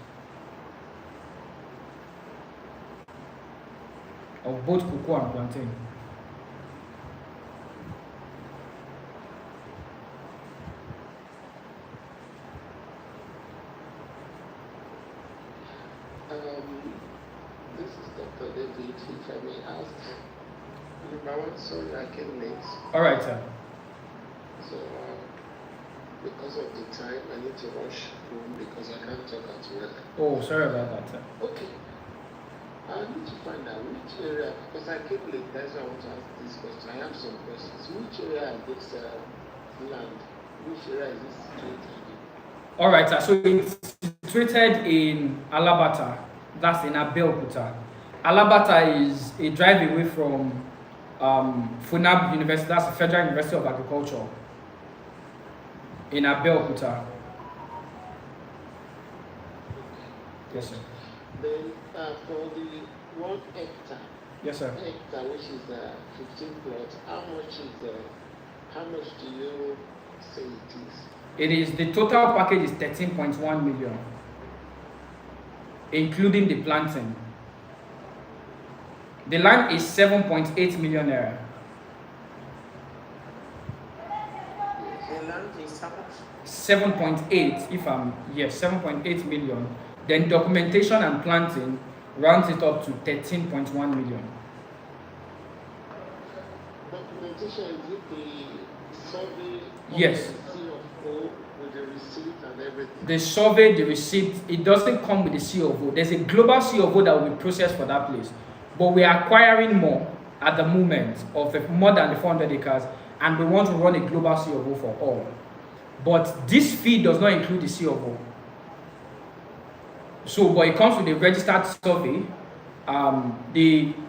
Speaker 1: of both cocoa and plantain.
Speaker 7: This is Dr. David, if I may ask. Number one, sorry I came late.
Speaker 1: All right, sir.
Speaker 7: So, because of the time, I need to rush home because I can't talk at work.
Speaker 1: Oh, sorry about that, sir.
Speaker 7: Okay. I need to find out which area, because I came late, that's why I want to ask this question. I have some questions. Which area is this land? Which area is this situated in?
Speaker 1: All right, sir. So it's situated in Alabata. That's in Abeokuta. Alabata is a drive away from Funab University. That's the Federal University of Agriculture in Abeokuta. Yes, sir.
Speaker 7: Then for the 1 hectare,
Speaker 1: Yes, sir.
Speaker 7: hectare which is 15 plots, how much do you say it is?
Speaker 1: It is the total package is 13.1 million, including the planting. The land is 7.8 million naira.
Speaker 7: The land is how much?
Speaker 1: 7.8, if I'm, yes, 7.8 million. Then documentation and planting rounds it up to 13.1 million.
Speaker 7: Documentation, is it the survey?
Speaker 1: Yes.
Speaker 7: The C of O with the receipt and everything?
Speaker 1: The survey, the receipt, it doesn't come with the C of O. There's a global C of O that will be processed for that place. But we are acquiring more at the moment of more than the 400 acres, and we want to run a global C of O for all. But this fee does not include the C of O. So, but it comes with a registered survey.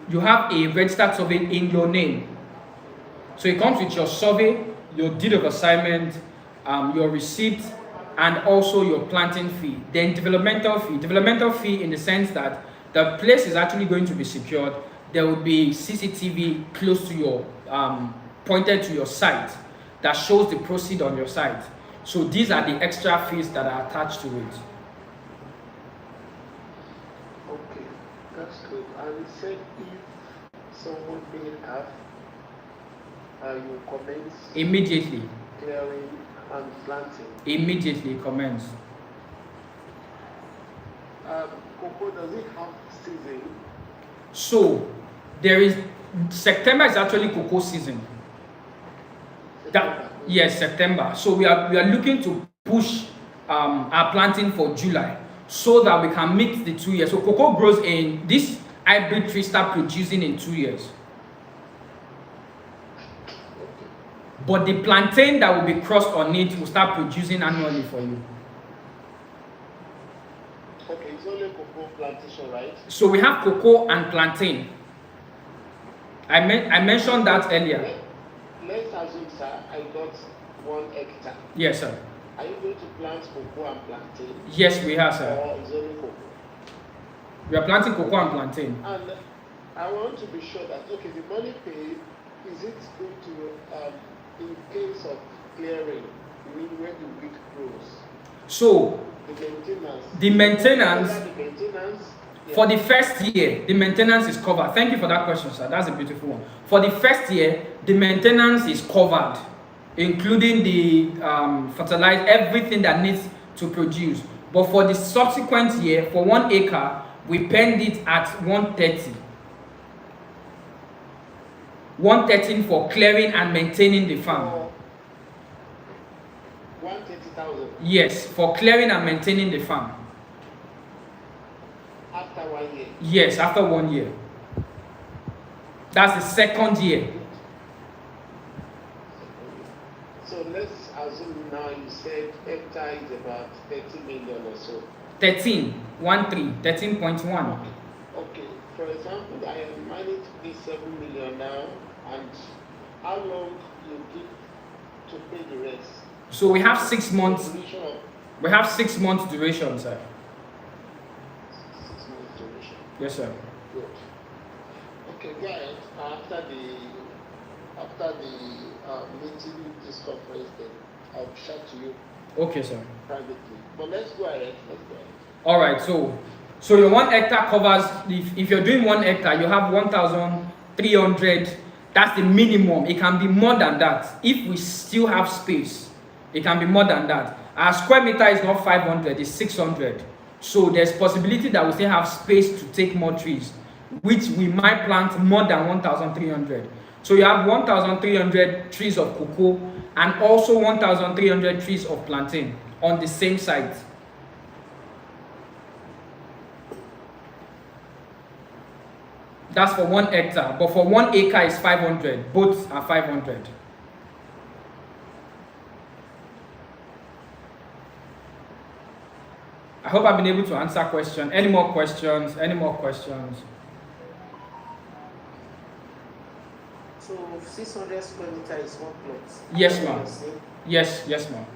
Speaker 1: You have a registered survey in your name. So it comes with your survey, your deed of assignment, your receipt, and also your planting fee. Then developmental fee. Developmental fee in the sense that the place is actually going to be secured. There will be CCTV close to your, pointed to your site that shows the proceed on your site. So these are the extra fees that are attached to it.
Speaker 7: Okay, that's good. And you said if someone paying half, you commence
Speaker 1: Immediately.
Speaker 7: clearing and planting.
Speaker 1: Immediately commence.
Speaker 7: Cocoa, does it have season?
Speaker 1: So there is September is actually cocoa season. Yes, September. So we are looking to push our planting for July so that we can meet the 2 years. So cocoa grows in this hybrid tree start producing in 2 years. But the plantain that will be crossed on it will start producing annually for you.
Speaker 7: it's only cocoa plantation, right?
Speaker 1: So we have cocoa and plantain. I mentioned that earlier.
Speaker 7: Let's assume, sir, I got 1 hectare.
Speaker 1: Yes, sir.
Speaker 7: Are you going to plant cocoa and plantain?
Speaker 1: Yes, we are, sir.
Speaker 7: Or is only cocoa?
Speaker 1: We are planting cocoa and plantain.
Speaker 7: And I want to be sure that, okay, the money paid, is it going to, in case of clearing, I mean when the wheat grows?
Speaker 1: So,
Speaker 7: The maintenance.
Speaker 1: For the first year, the maintenance is covered. Thank you for that question, sir. That's a beautiful one. For the first year, the maintenance is covered, including the fertilizer, everything that needs to produce. But for the subsequent year, for 1 acre, we penned it at 130. 113 for clearing and maintaining the farm.
Speaker 7: 130,000.
Speaker 1: Yes, for clearing and maintaining the farm.
Speaker 7: After 1 year.
Speaker 1: Yes, after 1 year. That's the second year.
Speaker 7: So let's assume now you said hectare is about 30 million or so.
Speaker 1: 13.1.
Speaker 7: Okay, for example, I am managed to be 7 million now, and how long you give to pay the rest?
Speaker 1: So we have 6 months.
Speaker 7: Duration of
Speaker 1: We have 6 months duration, sir.
Speaker 7: 6 months duration.
Speaker 1: Yes, sir.
Speaker 7: Good. Okay, go ahead. After the meeting, this conference, then I'll chat to you
Speaker 1: Okay, sir.
Speaker 7: privately. But let's go ahead.
Speaker 1: All right. So your 1 hectare covers. If you're doing 1 hectare, you have 1,300. That's the minimum. It can be more than that if we still have space. It can be more than that. Our square meter is not 500, it's 600. So there's possibility that we still have space to take more trees, which we might plant more than 1,300. So you have 1,300 trees of cocoa and also 1,300 trees of plantain on the same site. That's for 1 hectare, but for 1 acre is 500. Both are 500. I hope I've been able to answer questions. Any more questions? Any more questions?
Speaker 8: So 600 square meter is 1 plot?
Speaker 1: Yes, ma'am. Yes, ma'am.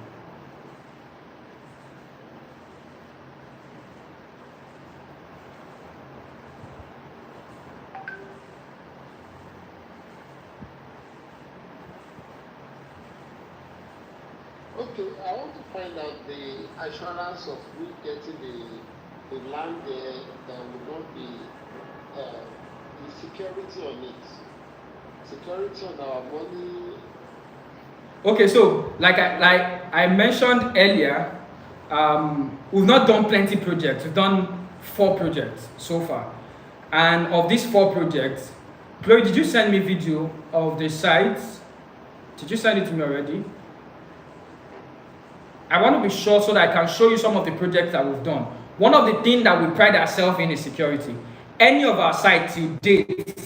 Speaker 7: Okay, I want to find out the assurance of we getting the land there. There will not be the security on it. Security on our money.
Speaker 1: Okay, so like I mentioned earlier, we've not done plenty projects. We've done 4 projects so far, and of these 4 projects, Chloe, did you send me video of the sites? Did you send it to me already? I want to be sure so that I can show you some of the projects that we've done. One of the things that we pride ourselves in is security. Any of our sites to date,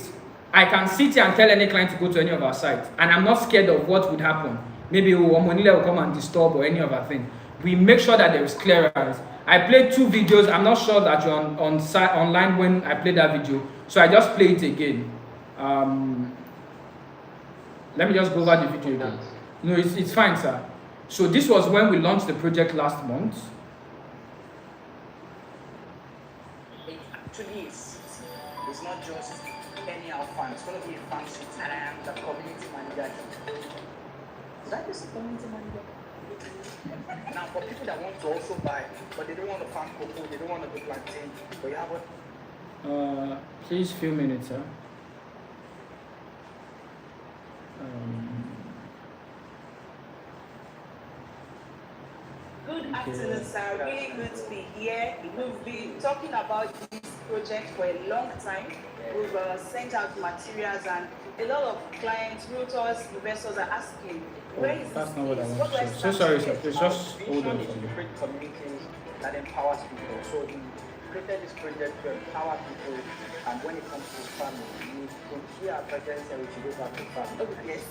Speaker 1: I can sit here and tell any client to go to any of our sites, and I'm not scared of what would happen. Maybe Omonile will come and disturb or any other thing. We make sure that there is clearance. I played 2 videos. I'm not sure that you're online when I played that video, so I just play it again. Let me just go over the video again. No, it's fine, sir. So this was when we launched the project last month.
Speaker 3: It actually is. It's not just anyhow farm. It's going to be a farm city, and I am the community manager. Is that just a community manager? Now, for people that want to also buy, but they don't want to farm cocoa, they don't want to do plantain, but you have what?
Speaker 1: Please, few minutes, sir.
Speaker 6: Good afternoon, sir. Really good to be here. We've been talking about this project for a long time. We've sent out materials, and a lot of clients, realtors, investors are asking, where is
Speaker 1: That's
Speaker 6: this
Speaker 1: not what I
Speaker 6: place?
Speaker 1: want
Speaker 6: What do
Speaker 1: to
Speaker 6: I
Speaker 1: say. So
Speaker 6: start
Speaker 1: sorry,
Speaker 6: with?
Speaker 1: sir. Please just hold on for
Speaker 3: Vision is
Speaker 1: me.
Speaker 3: to create communities that empowers people. So we created this project to empower people, and when it comes to farming, we could see our presence and we should go back to farming. Yes,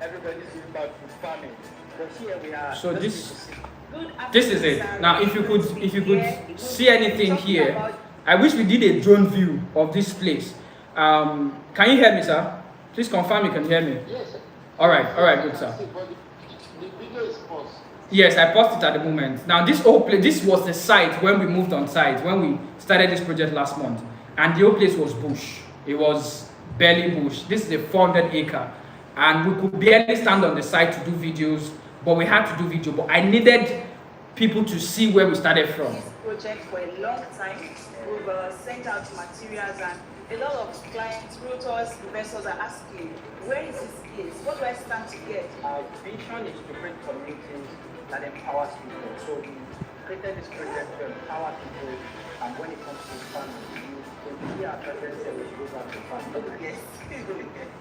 Speaker 3: everybody's going back to farming. But here we are.
Speaker 1: So
Speaker 3: just
Speaker 1: this-
Speaker 3: need to see
Speaker 6: Good
Speaker 1: This is
Speaker 6: afternoon,
Speaker 1: it.
Speaker 6: sir.
Speaker 1: Now, if you
Speaker 6: Really
Speaker 1: could,
Speaker 6: good to
Speaker 1: if you
Speaker 6: be
Speaker 1: could
Speaker 6: here. It
Speaker 1: see
Speaker 6: will be
Speaker 1: anything
Speaker 6: talking
Speaker 1: here,
Speaker 6: about
Speaker 1: I wish we did a drone view of this place. Can you hear me, sir? Please confirm you can hear me.
Speaker 7: Yes, sir.
Speaker 1: All right, good,
Speaker 7: I
Speaker 1: sir.
Speaker 7: see, but the video is paused.
Speaker 1: Yes, I paused it at the moment. Now, this whole place, this was the site when we moved on site, when we started this project last month. And the whole place was bush. It was barely bush. This is a 400 acre. And we could barely stand on the site to do videos, but we had to do video. But I needed people to see where we started from.
Speaker 6: this project for a long time. We've sent out materials, and a lot of clients, realtors, investors are asking, where is this place? What do I stand to get?
Speaker 3: Our vision is to create communities that empowers people. So we created this project to empower people, and when it comes to farming, you see our presence here, which goes back to farming.
Speaker 6: Yes.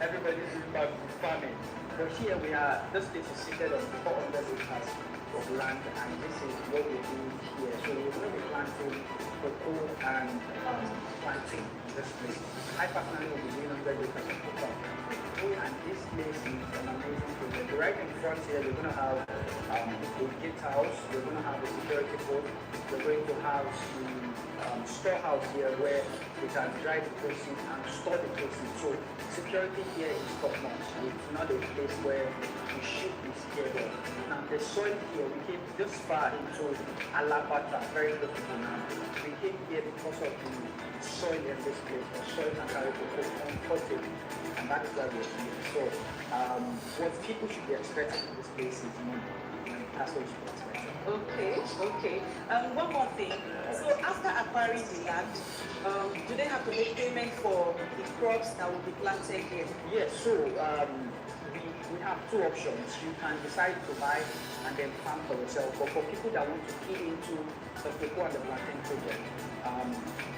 Speaker 3: Everybody's going back to farming. But here we are, this place is seated on 400 acres of land, and this is what we're doing here. So we're going to be planting cocoa and planting in this place. I personally will be doing 100 acres of cocoa. And this place is an amazing project. Right in front here, we're going to have a gate house, we're going to have a security post, we're going to have the storehouse here where we can dry the proceeds and store the proceeds. So security here is top notch. It's not a place where we should be scared of. Now the soil here, we came this far into Alabata, very close to now. We came here because of the soil in this place. The soil can carry cocoa comfortably, and that is why we're here. So what people should be expecting in this place is money. And that's what you should be expecting.
Speaker 6: Okay. One more thing. So after acquiring the land, do they have to make payment for the crops that will be planted here?
Speaker 3: Yes, so we have two options. You can decide to buy and then farm for yourself, but for people that want to key into the cocoa and the plantain project,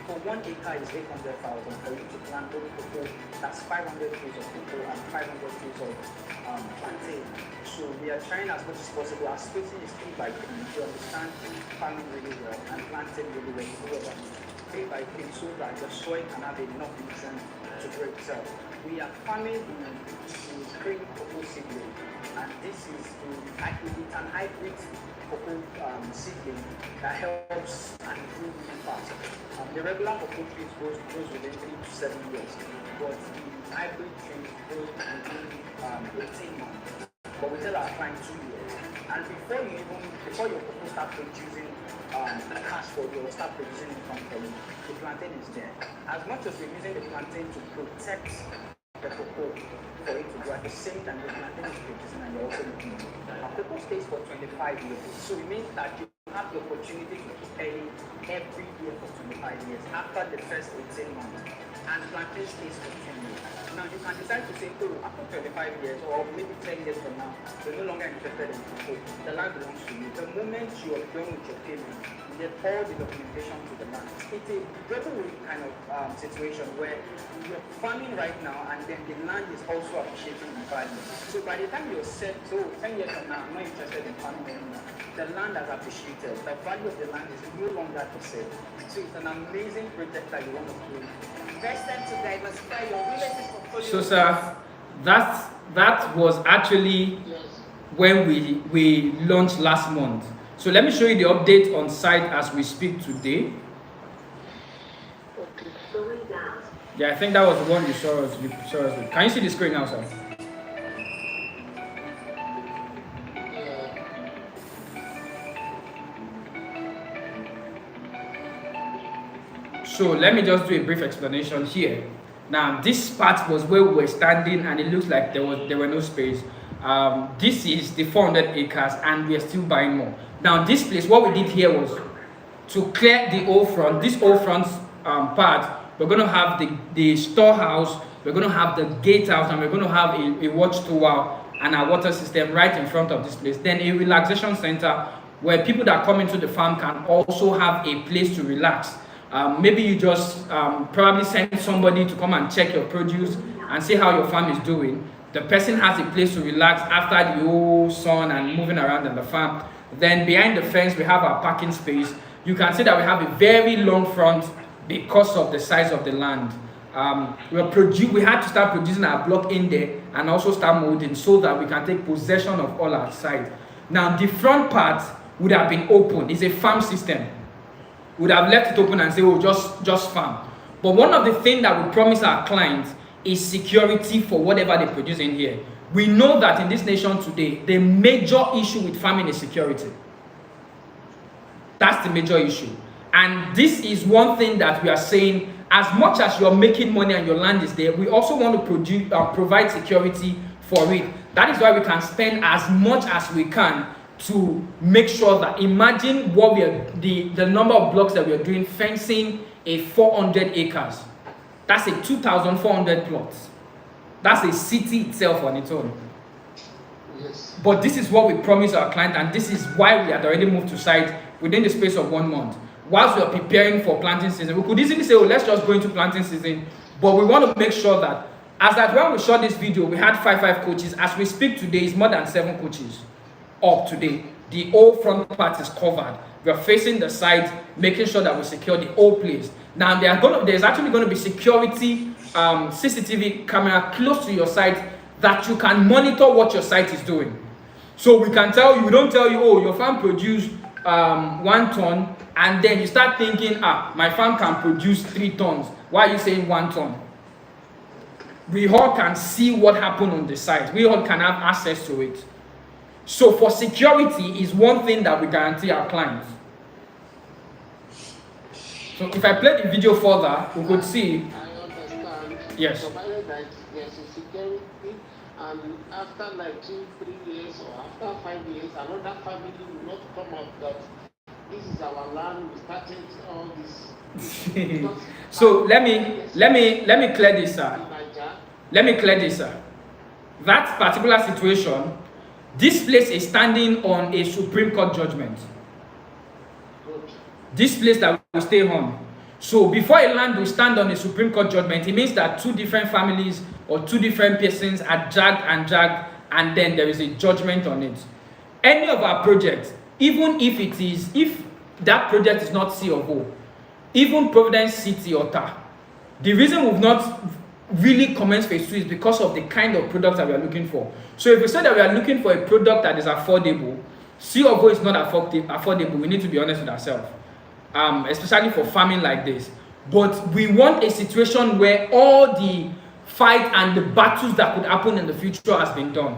Speaker 3: for 1 acre is 800,000. For you to plant only cocoa, that's 500 trees of cocoa and 500 trees of plantain. So we are trying as much as possible. Our spacing is 3 by 3 to understand farming really well and planting really well. So 3 by 3 so that the soil can have enough nutrients to grow itself. We are farming the green cocoa seedling, and this is it's an hybrid cocoa seedling that helps and grows really fast. The regular cocoa trees grows within 3 to 7 years, but the hybrid tree grows within 18 months. But we tell our client 2 years. And before your cocoa start producing cash for you or start producing income for you, the plantain is there. As much as we're using the plantain to protect the cocoa for it to grow, at the same time the plantain is producing and you're also making money. Our cocoa stays for 25 years. So it means that you have the opportunity to keep paying every year for 25 years after the first 18 months. And plantain stays for 10 years. Now you can decide to say, oh, after 25 years or maybe 10 years from now, you're no longer interested in cocoa. The land belongs to you. The moment you are done with your payment, you get all the documentation to the land. It's a very kind of situation where you're farming right now and then the land is also appreciating the value. So by the time you're set, so 10 years from now, I'm not interested in farming anymore. The land has appreciated. The value of the land is no longer for sale. So it's an amazing project that you want to do.
Speaker 6: Best time to diversify your real estate portfolio.
Speaker 1: So, sir, that was actually
Speaker 7: Yes.
Speaker 1: when we launched last month. So let me show you the update on site as we speak today.
Speaker 7: Okay.
Speaker 1: Yeah, I think that was the one you saw us with. Can you see the screen now, sir? So let me just do a brief explanation here. Now, this part was where we were standing, and it looks like there were no space. This is the 400 acres, and we are still buying more. Now, this place, what we did here was to clear the old front. This old front part, we're going to have the storehouse, we're going to have the gatehouse, and we're going to have a watchtower and a water system right in front of this place. Then a relaxation center where people that come into the farm can also have a place to relax. Maybe you just probably send somebody to come and check your produce and see how your farm is doing. The person has a place to relax after the whole sun and moving around in the farm. Then behind the fence, we have our parking space. You can see that we have a very long front because of the size of the land. We had to start producing our block in there and also start molding so that we can take possession of all our site. Now, the front part, would have been open. It's a farm system. Would have left it open and say, oh, just farm. But one of the things that we promise our clients is security for whatever they produce in here. We know that in this nation today, the major issue with farming is security. That's the major issue. And this is one thing that we are saying, as much as you're making money and your land is there, we also want to provide security for it. That is why we can spend as much as we can to make sure that, imagine what we are, the number of blocks that we are doing, fencing a 400 acres. That's a 2,400 plots. That's a city itself on its own.
Speaker 7: Yes.
Speaker 1: But this is what we promise our client, and this is why we had already moved to site within the space of 1 month. Whilst we are preparing for planting season, we could easily say, oh, let's just go into planting season. But we want to make sure that, as that when we shot this video, we had 5 coaches. As we speak today, it's more than 7 coaches up today. The whole front part is covered. We are facing the side, making sure that we secure the whole place. Now, there's actually going to be security CCTV camera close to your site that you can monitor what your site is doing. So we can tell you, we don't tell you, oh, your farm produced 1 ton, and then you start thinking, my farm can produce 3 tons. Why are you saying 1 ton? We all can see what happened on the site. We all can have access to it. So for security is one thing that we guarantee our clients. So if I play the video further, we could see.
Speaker 7: I understand.
Speaker 1: Yes.
Speaker 7: Provided that there's a security, and after like 2-3 years or after 5 years, another family will not come up that this is our land. We started all this.
Speaker 1: So let me clear this, sir. Let me clear this, sir. That particular situation, this place is standing on a Supreme Court judgment. This place that we stay on. So before a land will stand on a Supreme Court judgment, it means that 2 different families or 2 different persons are dragged, and then there is a judgment on it. Any of our projects, even if that project is not C of O, even Providence City or TAR, the reason we've not really commenced phase 2 is because of the kind of product that we are looking for. So if we say that we are looking for a product that is affordable, C of O is not affordable. We need to be honest with ourselves. Especially for farming like this. But we want a situation where all the fight and the battles that could happen in the future has been done.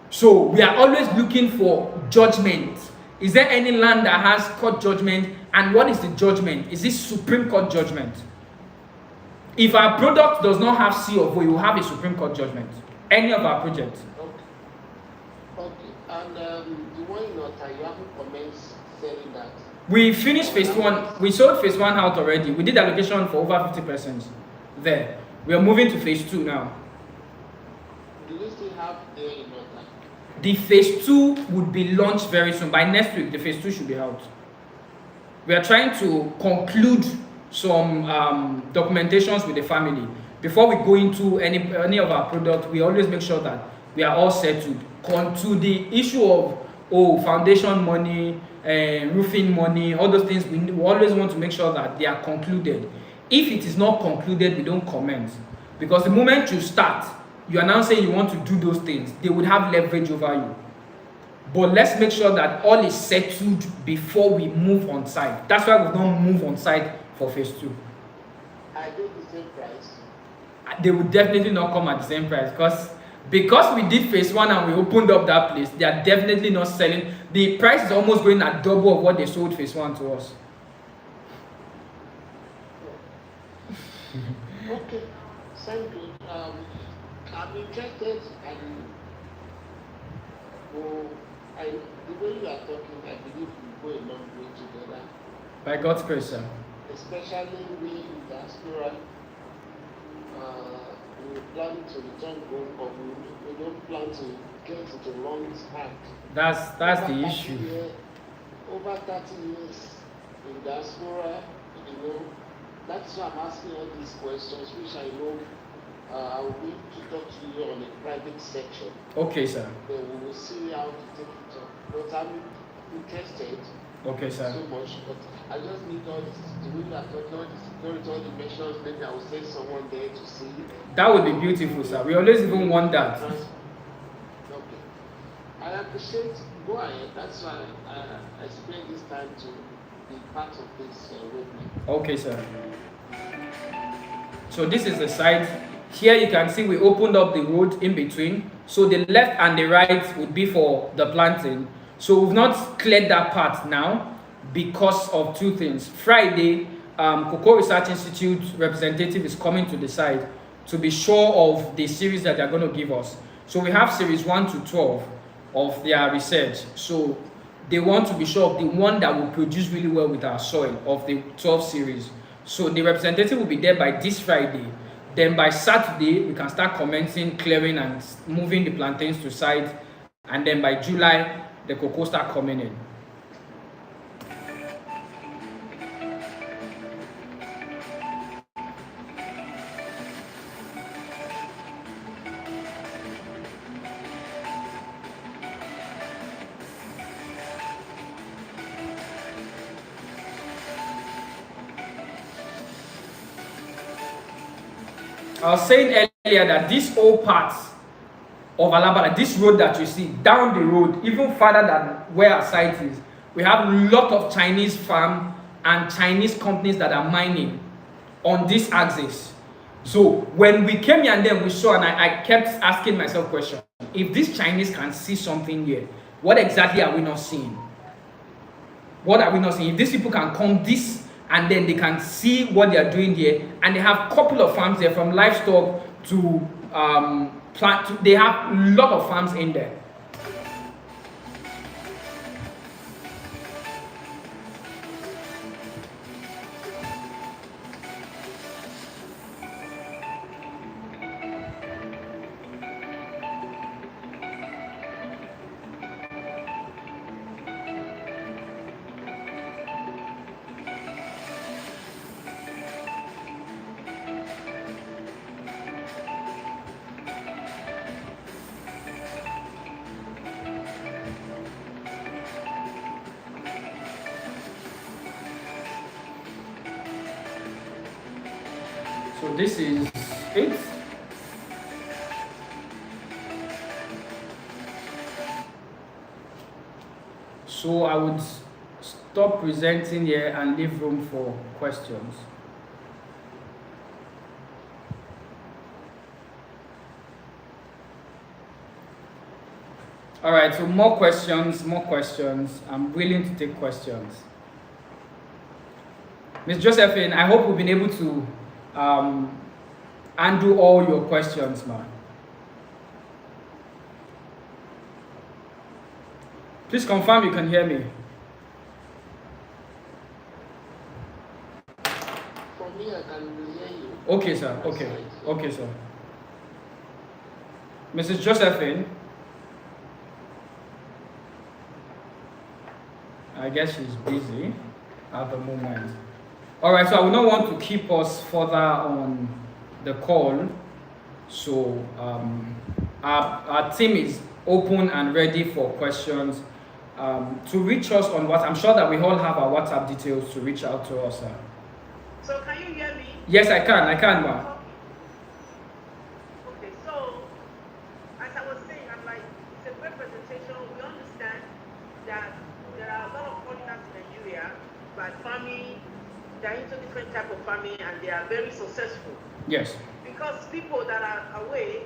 Speaker 1: So we are always looking for judgment. Is there any land that has court judgment? And what is the judgment? Is this Supreme Court judgment? If our product does not have C of O, we will have a Supreme Court judgment. Any of our projects.
Speaker 7: Okay. And the one in Otta, you haven't commenced selling that.
Speaker 1: We finished phase 1. We sold phase 1 out already. We did allocation for over 50 persons there. We are moving to phase 2 now.
Speaker 7: Do you still have there in Otta?
Speaker 1: The phase 2 would be launched very soon. By next week, the phase 2 should be out. We are trying to conclude some documentations with the family. Before we go into any of our products, we always make sure that we are all settled. To the issue of foundation money, roofing money, all those things, we always want to make sure that they are concluded. If it is not concluded, we don't comment. Because the moment you start, you are now saying you want to do those things, they would have leverage over you. But let's make sure that all is settled before we move on site. That's why we don't move on site for phase 2.
Speaker 7: I do the same price.
Speaker 1: They would definitely not come at the same price because we did phase 1 and we opened up that place. They are definitely not selling. The price is almost going at double of what they sold phase 1 to us.
Speaker 7: Okay, thank you. I'm interested and the way you are talking, I believe we go a long way together.
Speaker 1: By God's grace, sir.
Speaker 7: Especially we in diaspora, we plan to return home, but we don't plan to get into wrong path.
Speaker 1: That's the issue.
Speaker 7: Over 30 years in diaspora, that's why I'm asking all these questions, which I know I will be to talk to you on a private section.
Speaker 1: Okay, sir.
Speaker 7: Then we will see how to take it up. But I'm interested.
Speaker 1: Okay, sir.
Speaker 7: So much, but I just need all this, the way that all the security, all the measures, maybe I will send someone there to see it.
Speaker 1: That would be beautiful, sir. We always even want that.
Speaker 7: Okay. I appreciate go ahead. That's why I spent this time to be part of this with me.
Speaker 1: Okay, sir. So this is the site. Here you can see we opened up the road in between. So the left and the right would be for the planting. So we've not cleared that part now because of two things. Friday, Cocoa Research Institute representative is coming to the site to be sure of the series that they're going to give us. So we have series 1 to 12 of their research. So they want to be sure of the one that will produce really well with our soil of the 12 series. So the representative will be there by this Friday. Then by Saturday, we can start commencing, clearing and moving the plantains to site. And then by July, the cocoa start coming in. I was saying earlier that this whole part of Alabama, this road that you see down the road, even further than where our site is, we have a lot of Chinese farm and Chinese companies that are mining on this axis. So when we came here and then we saw, and I kept asking myself questions, if these Chinese can see something here, what exactly are we not seeing? What are we not seeing? If these people can come this and then they can see what they are doing here, and they have a couple of farms there from livestock to plant, they have a lot of farms in there. So this is it. So I would stop presenting here and leave room for questions. All right, so more questions. I'm willing to take questions. Ms. Josephine, I hope we've been able to undo all your questions, man. Please confirm you can hear me.
Speaker 7: For me, I can hear you.
Speaker 1: Okay, sir. Okay, sir. Mrs. Josephine, I guess she's busy at the moment. All right, so I will not want to keep us further on the call. So our team is open and ready for questions. To reach us on what I'm sure that we all have our WhatsApp details to reach out to us.
Speaker 6: So can you hear me?
Speaker 1: Yes, I can, ma.
Speaker 6: Okay, so as I was saying, I'm like, it's a great presentation. We understand that there are a lot of foreigners in Nigeria, but farming, they're into different type of farming and they are very successful.
Speaker 1: Yes.
Speaker 6: Because people that are away,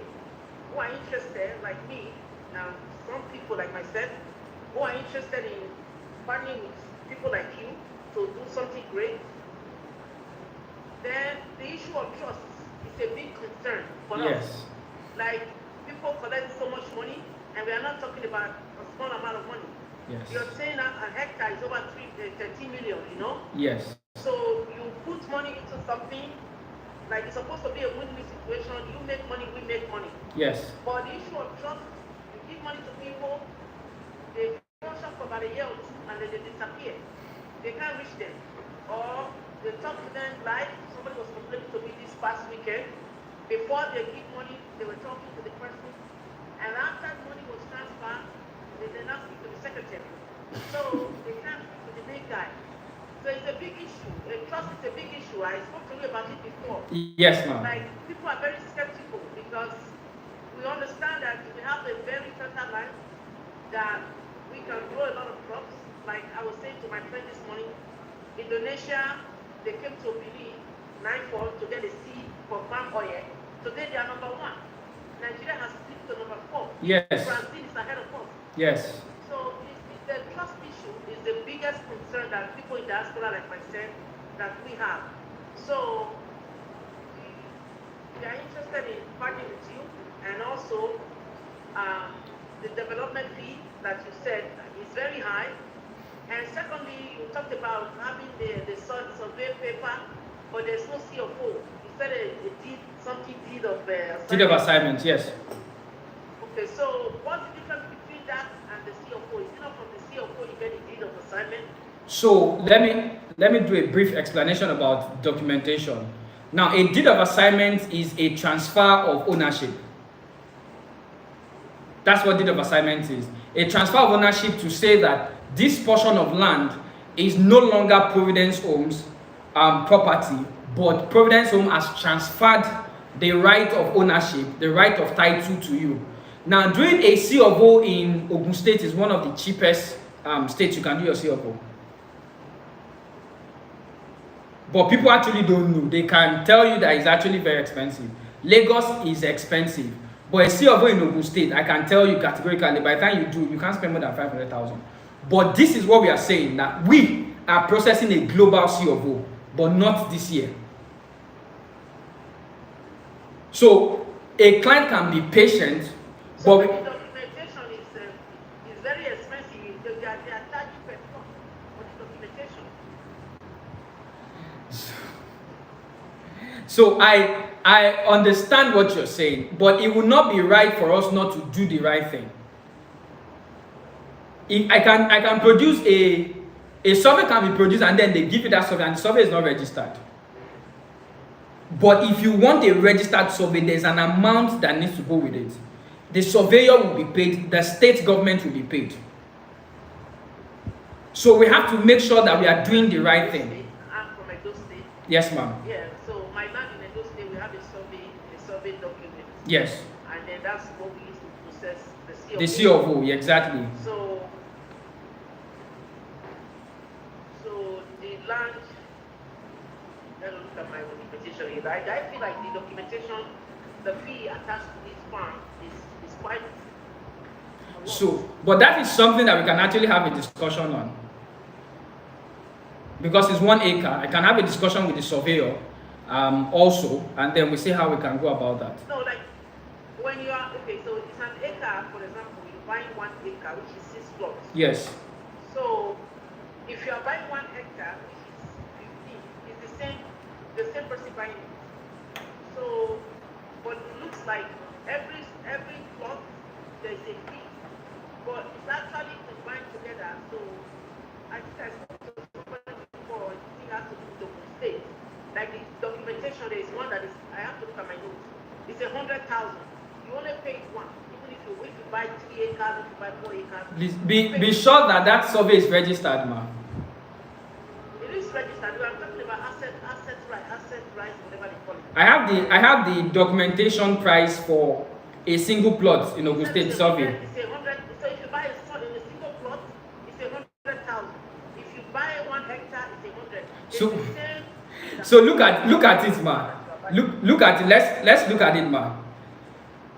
Speaker 6: who are interested, like me, now some people like myself, who are interested in partnering with people like you to do something great, then the issue of trust is a big concern for
Speaker 1: Yes.
Speaker 6: us. Like, people collect so much money, and we are not talking about a small amount of money.
Speaker 1: Yes.
Speaker 6: You're saying that a hectare is over 30 million, you know?
Speaker 1: Yes.
Speaker 6: So you put money into something, like it's supposed to be a win-win situation. You make money, we make money.
Speaker 1: Yes.
Speaker 6: But the issue of trust, you give money to people, they crush up for about a year or two, and then they disappear. They can't reach them. Or they talk to them live. Somebody was complaining to me this past weekend. Before they give money, they were talking to the person. And after the money was transferred, they did not speak to the secretary. So they can't speak to the big guy. So it's a big issue. Trust is a big issue. I spoke to you about it before.
Speaker 1: Yes, ma'am.
Speaker 6: Like, people are very skeptical because we understand that we have a very fertile land that
Speaker 8: we can grow a lot of crops. Like I was saying to my friend this morning, Indonesia, they came to Bili 9-4 to get a seed for palm oil. Today they are number 1. Nigeria has slipped to number 4.
Speaker 1: Yes.
Speaker 8: Brazil is ahead of us.
Speaker 1: Yes.
Speaker 8: So the trust issue is the biggest concern that people in diaspora like myself that we have. So we are interested in partnering with you, and also the development fee that you said is very high. And secondly, you talked about having the survey paper, but there's no CFO. You said a deed, something deed of assignment.
Speaker 1: Deed of assignment, yes.
Speaker 8: Okay, so what's the difference between that and the CFO? Is it not from the CFO you get a deed of assignment?
Speaker 1: So let me do a brief explanation about documentation. Now, a deed of assignment is a transfer of ownership. That's what deed of assignment is. A transfer of ownership to say that this portion of land is no longer Providence Homes property, but Providence Home has transferred the right of ownership, the right of title to you. Now, doing a C of O in Ogun State is one of the cheapest states you can do your C of O. But people actually don't know. They can tell you that it's actually very expensive. Lagos is expensive. But a C of O in Ogun State, I can tell you categorically, by the time you do, you can't spend more than 500,000. But this is what we are saying, that we are processing a global C of O, but not this year. So a client can be patient,
Speaker 8: So
Speaker 1: but
Speaker 8: the documentation is very expensive. They are charging per ton for the documentation.
Speaker 1: so I understand what you're saying, but it would not be right for us not to do the right thing. I can produce a survey can be produced, and then they give you that survey and the survey is not registered. But if you want a registered survey, there's an amount that needs to go with it. The surveyor will be paid, the state government will be paid. So we have to make sure that we are doing the right thing.
Speaker 8: I'm from Edo State.
Speaker 1: Yes, ma'am.
Speaker 8: Yeah, so my land in Edo State, we have a survey document.
Speaker 1: Yes.
Speaker 8: And then that's what we use to process the C of O.
Speaker 1: The C of O, exactly.
Speaker 8: So the land, let me look at my documentation here. I feel like the documentation, the fee attached to this farm is quite a lot.
Speaker 1: So, but that is something that we can actually have a discussion on. Because it's 1 acre, I can have a discussion with the surveyor also, and then we see how we can go about that.
Speaker 8: No, like when you are, okay, so it's an acre, for example, you buy 1 acre, which is 6 plots.
Speaker 1: Yes.
Speaker 8: So if you are buying 1 hectare, which is 15, it's the same person buying it. So, but it looks like every plot there is a fee, but it's actually combined together. So I think I spoke to somebody before. I think it has to do with the state. Like the documentation, there is one that is. I have to look at my notes. It's 100,000. You only pay one, even if you buy 3 acres, if you buy 4 acres.
Speaker 1: Please be sure that that survey is registered, ma'am.
Speaker 8: It is registered. I'm talking about asset rights, whatever they call it.
Speaker 1: I have the documentation price for a single plot in Ogun State survey.
Speaker 8: It's 100. So if you buy a single plot, it's 100,000. If you buy 1 hectare, it's 100.
Speaker 1: So-
Speaker 8: It's the same.
Speaker 1: So look at it, ma. Look at it. Let's look at it, ma.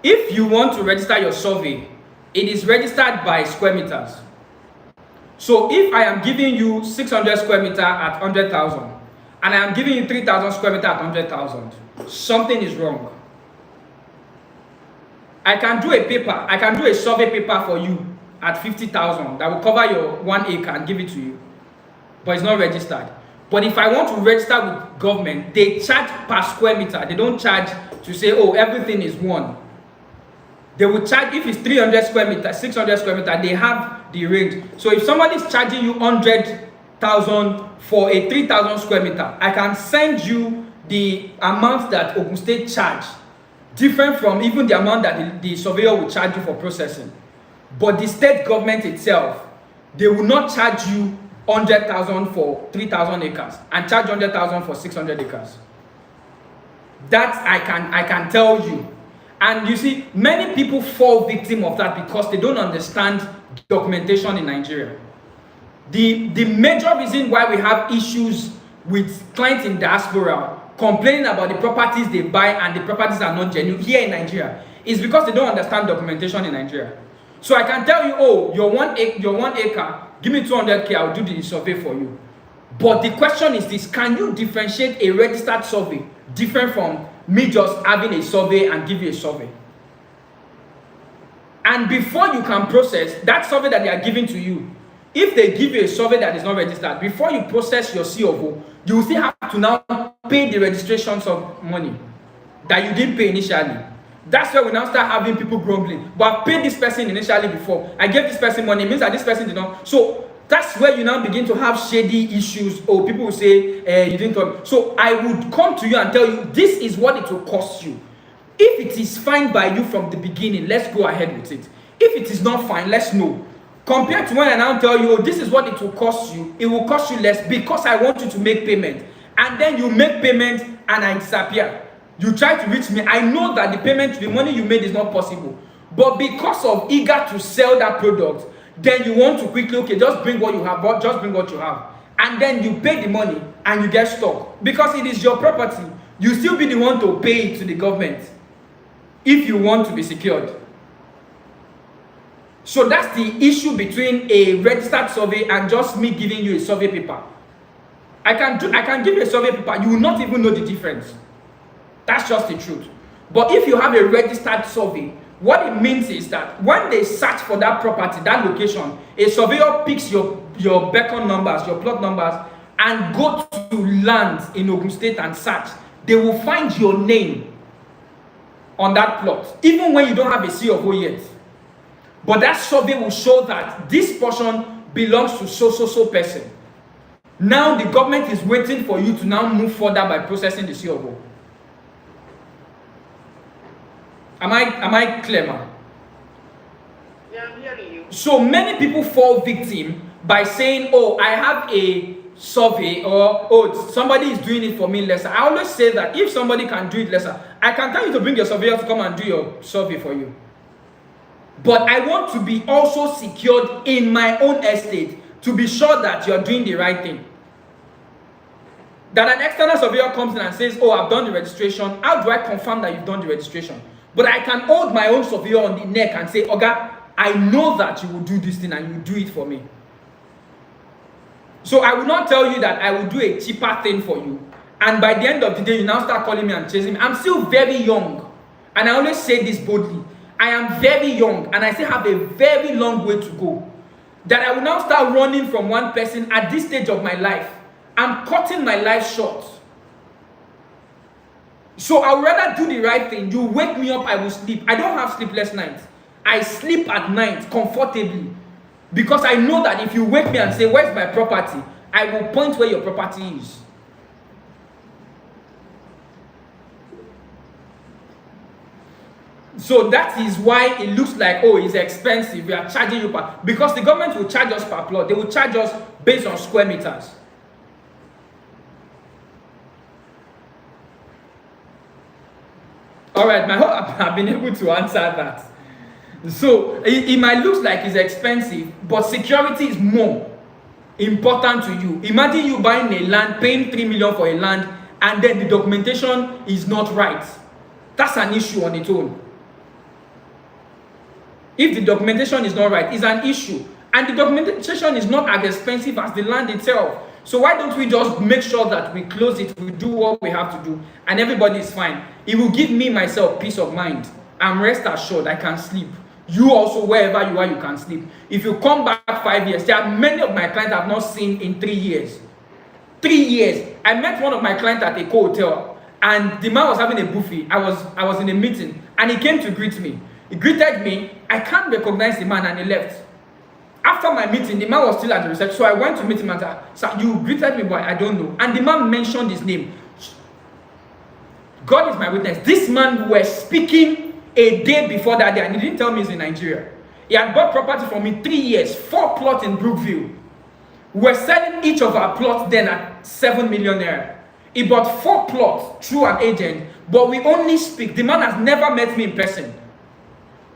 Speaker 1: If you want to register your survey, it is registered by square meters. So if I am giving you 600 square meter at 100,000, and I am giving you 3,000 square meter at 100,000, something is wrong. I can do a survey paper for you at 50,000 that will cover your 1 acre and give it to you, but it's not registered. But if I want to register with government, they charge per square meter. They don't charge to say, oh, everything is one. They will charge, if it's 300 square meter, 600 square meter, they have the range. So if somebody is charging you 100,000 for a 3,000 square meter, I can send you the amount that Ogun State charge, different from even the amount that the surveyor will charge you for processing. But the state government itself, they will not charge you 100,000 for 3,000 acres and charge 100,000 for 600 acres. That I can tell you. And you see, many people fall victim of that because they don't understand documentation in Nigeria. The major reason why we have issues with clients in diaspora complaining about the properties they buy and the properties are not genuine here in Nigeria is because they don't understand documentation in Nigeria. So I can tell you, oh, your one acre, give me 200K, I'll do the survey for you. But the question is this: can you differentiate a registered survey different from me just having a survey and give you a survey? And before you can process that survey that they are giving to you, if they give you a survey that is not registered, before you process your C of O, you will still have to now pay the registrations of money that you didn't pay initially. That's where we now start having people grumbling. But I paid this person initially before. I gave this person money. It means that this person did not. So that's where you now begin to have shady issues. Or people will say, you didn't talk. So I would come to you and tell you, this is what it will cost you. If it is fine by you from the beginning, let's go ahead with it. If it is not fine, let's know. Compared to when I now tell you, oh, this is what it will cost you, it will cost you less because I want you to make payment. And then you make payment and I disappear. You try to reach me. I know that the payment, the money you made is not possible. But because of eager to sell that product, then you want to quickly, okay, just bring what you have, but just bring what you have. And then you pay the money and you get stuck. Because it is your property. You still be the one to pay it to the government if you want to be secured. So that's the issue between a registered survey and just me giving you a survey paper. I can give you a survey paper, you will not even know the difference. That's just the truth. But if you have a registered survey, what it means is that when they search for that property, that location, a surveyor picks your beacon numbers, your plot numbers, and go to land in Ogun State and search. They will find your name on that plot, even when you don't have a C of O yet. But that survey will show that this portion belongs to so person. Now the government is waiting for you to now move further by processing the C of O. Am I clear, ma?
Speaker 8: Yeah, I'm hearing you.
Speaker 1: So many people fall victim by saying, oh, I have a survey, or oh, somebody is doing it for me lesser. I always say that if somebody can do it lesser, I can tell you to bring your surveyor to come and do your survey for you. But I want to be also secured in my own estate to be sure that you're doing the right thing. That an external surveyor comes in and says, oh, I've done the registration. How do I confirm that you've done the registration? But I can hold my own surveyor on the neck and say, Oga, I know that you will do this thing and you do it for me. So I will not tell you that I will do a cheaper thing for you. And by the end of the day, you now start calling me and chasing me. I'm still very young. And I always say this boldly. I am very young and I still have a very long way to go. That I will now start running from one person at this stage of my life. I'm cutting my life short. So I would rather do the right thing. You wake me up, I will sleep. I don't have sleepless nights. I sleep at night comfortably. Because I know that if you wake me and say, where's my property? I will point where your property is. So that is why it looks like, oh, it's expensive. We are charging you per, because the government will charge us per plot. They will charge us based on square meters. All right, I hope I've been able to answer that. So it might look like it's expensive, but security is more important to you. Imagine you buying a land, paying 3 million for a land, and then the documentation is not right. That's an issue on its own. If the documentation is not right, it's an issue. And the documentation is not as expensive as the land itself. So why don't we just make sure that we close it, we do what we have to do, and everybody is fine. It will give me, myself, peace of mind. I'm rest assured I can sleep. You also, wherever you are, you can sleep. If you come back 5 years, there are many of my clients I've not seen in 3 years. 3 years. I met one of my clients at a hotel, and the man was having a buffet. I was in a meeting, and he came to greet me. He greeted me. I can't recognize the man, and he left. After my meeting, the man was still at the reception, so I went to meet him and said, sir, you greeted me, but I don't know. And the man mentioned his name. God is my witness. This man was speaking a day before that day, and he didn't tell me he's in Nigeria. He had bought property for me 3 years, 4 plots in Brookville. We were selling each of our plots then at 7 million naira. He bought 4 plots through an agent, but we only speak. The man has never met me in person.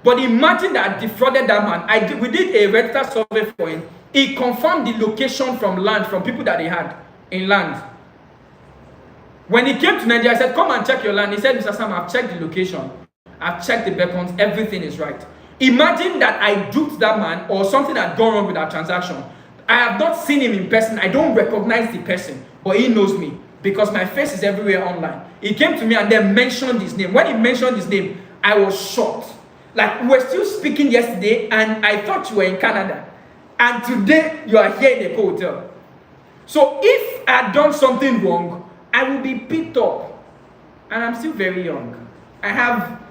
Speaker 1: But imagine that I defrauded that man. We did a rental survey for him. He confirmed the location from land, from people that he had in land. When he came to Nigeria, I said, come and check your land. He said, Mr. Sam, I've checked the location. I've checked the beacons. Everything is right. Imagine that I duped that man or something had gone wrong with our transaction. I have not seen him in person. I don't recognize the person, but he knows me because my face is everywhere online. He came to me and then mentioned his name. When he mentioned his name, I was shocked. Like, we were still speaking yesterday and I thought you were in Canada. And today, you are here in a hotel. So if I had done something wrong, I will be picked up. And I'm still very young. I have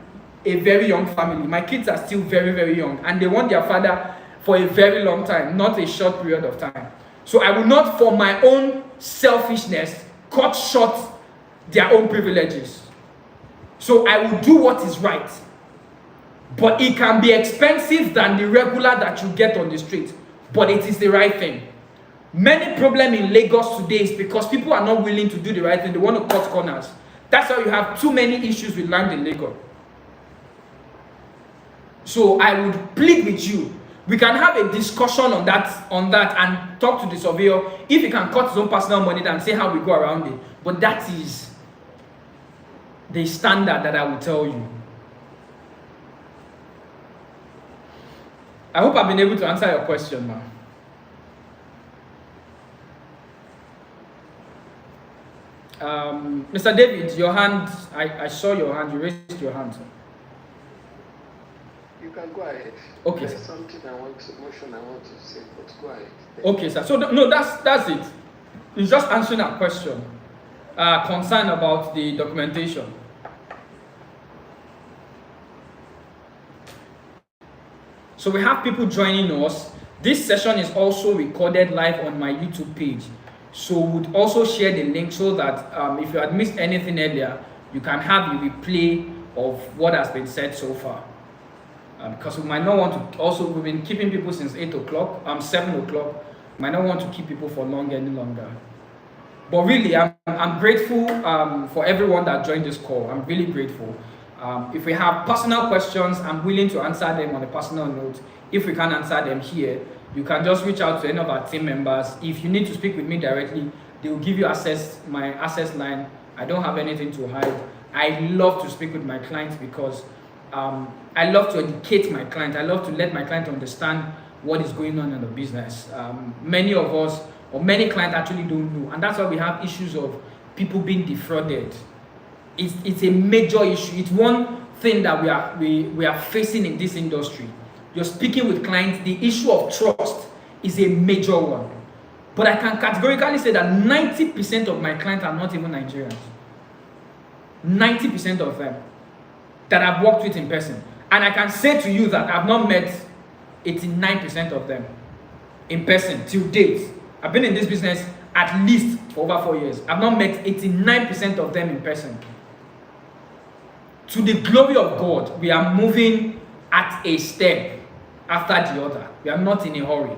Speaker 1: a very young family. My kids are still very, very young. And they want their father for a very long time, not a short period of time. So I will not, for my own selfishness, cut short their own privileges. So I will do what is right. But it can be expensive than the regular that you get on the street. But it is the right thing. Many problems in Lagos today is because people are not willing to do the right thing. They want to cut corners. That's why you have too many issues with land in Lagos. So I would plead with you. We can have a discussion on that and talk to the surveyor if he can cut his own personal money and say how we go around it. But that is the standard that I will tell you. I hope I've been able to answer your question now. Mr. David, your hand, I saw your hand, you raised your hand.
Speaker 7: You can go ahead.
Speaker 1: Okay.
Speaker 7: There's something I want to say, but go ahead.
Speaker 1: Okay, sir. So no, that's it. It's just answering a question. Concern about the documentation. So we have people joining us. This session is also recorded live on my YouTube page. So we'd also share the link so that if you had missed anything earlier, you can have a replay of what has been said so far. Because we might not want to, also we've been keeping people since 8 o'clock, 7 o'clock, might not want to keep people for any longer. But really, I'm grateful for everyone that joined this call. I'm really grateful. If we have personal questions, I'm willing to answer them on a personal note. If we can't answer them here, you can just reach out to any of our team members. If you need to speak with me directly, they will give you my access line. I don't have anything to hide. I love to speak with my clients because I love to educate my client. I love to let my client understand what is going on in the business. Many of us, or many clients actually don't know. And that's why we have issues of people being defrauded. It's a major issue. It's one thing that we are facing in this industry. You're speaking with clients, the issue of trust is a major one. But I can categorically say that 90% of my clients are not even Nigerians. 90% of them that I've worked with in person. And I can say to you that I've not met 89% of them in person till date. I've been in this business at least for over 4 years. I've not met 89% of them in person. To the glory of God, we are moving at a step after the other. We are not in a hurry.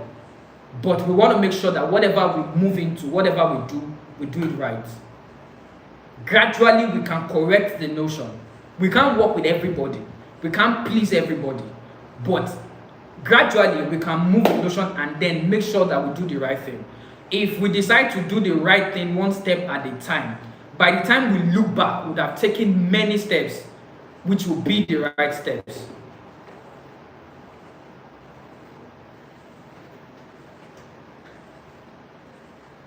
Speaker 1: But we want to make sure that whatever we move into, whatever we do it right. Gradually, we can correct the notion. We can't work with everybody. We can't please everybody. But gradually, we can move the notion and then make sure that we do the right thing. If we decide to do the right thing one step at a time, by the time we look back, we would have taken many steps, which will be the right steps.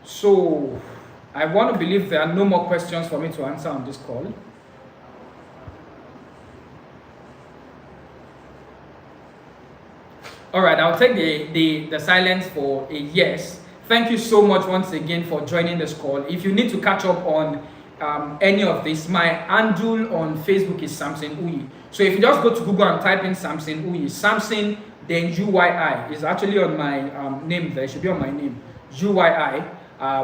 Speaker 1: So, I want to believe there are no more questions for me to answer on this call. All right, I'll take the silence for a yes. Thank you so much once again for joining this call. If you need to catch up on any of this, my handle on Facebook is Samson Uyi. So if you just go to Google and type in Samson Uyi, Samson, then UYI is actually on my name there. It should be on my name, UYI.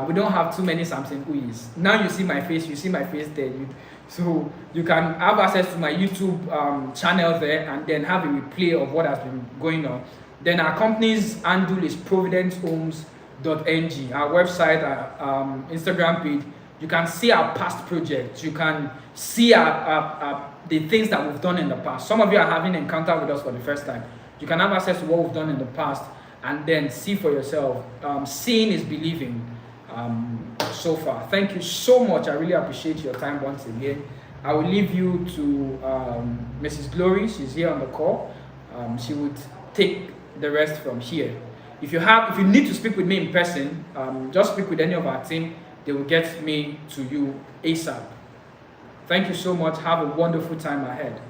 Speaker 1: We don't have too many Samson Uyis. Now you see my face there. So you can have access to my YouTube channel there and then have a replay of what has been going on. Then our company's handle is providencehomes.ng. Our website, our Instagram page You can see our past projects. You can see the things that we've done in the past. Some of you are having encounter with us for the first time. You can have access to what we've done in the past and then see for yourself. Seeing is believing so far. Thank you so much. I really appreciate your time once again. I will leave you to Mrs. Glory. She's here on the call. She would take the rest from here. If you need to speak with me in person, just speak with any of our team. They will get me to you ASAP. Thank you so much. Have a wonderful time ahead.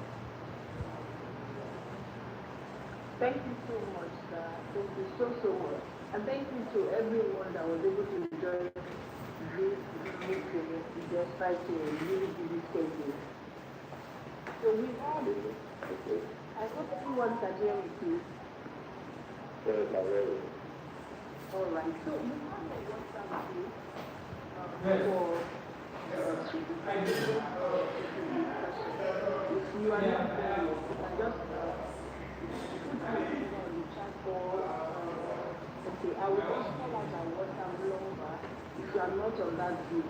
Speaker 5: Thank you so much, sir. Thank you so much. And thank you to everyone that was able to join this meeting despite a really busy schedule. So we had it. Okay. I hope everyone can hear me too.
Speaker 7: Yes, I will.
Speaker 5: All right. So we have a WhatsApp group for if you are not there, you can just put on the chat board. Okay, I will just call out our WhatsApp number if you are not on that group,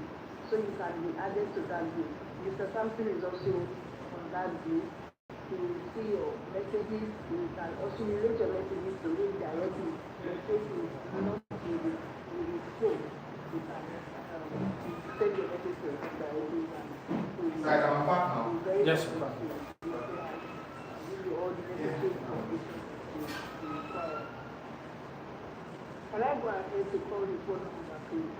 Speaker 5: so you can be added to that group. Mr. Sampson is also on that group. He will see your messages. You can also relate your messages to him directly. In case you do not see the phone, you can send your message to him directly.
Speaker 2: Like I'm back now.
Speaker 1: Yes.
Speaker 5: Give you all the necessary information you require. Can I go ahead to call the phone number, please?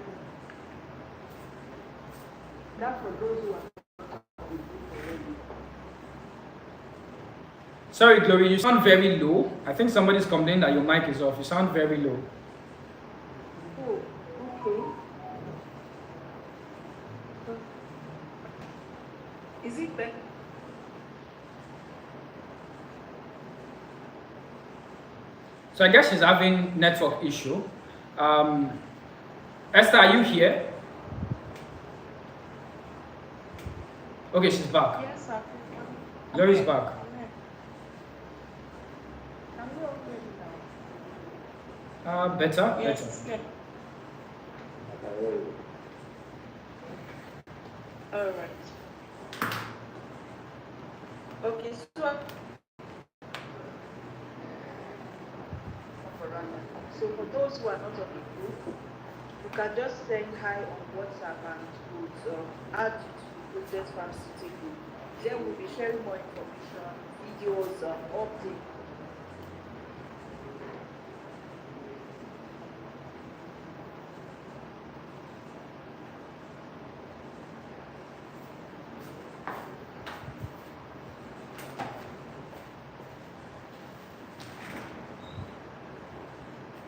Speaker 5: That's for those who are not already.
Speaker 1: Sorry, Glory, you sound very low. I think somebody's complaining that your mic is off. You sound very low.
Speaker 5: Oh, okay.
Speaker 6: Is it better?
Speaker 1: So I guess she's having network issue. Esther, are you here? Okay, she's back.
Speaker 8: Yes, sir.
Speaker 1: Glory's back.
Speaker 8: I'm not ready now.
Speaker 1: Better?
Speaker 8: Yes,
Speaker 1: Better.
Speaker 8: it's good.
Speaker 6: All right. Okay, so for those who are not on the group, you can just send hi on WhatsApp and we'll add you to the Project Farm City group. Then we'll be sharing more information, videos, updates.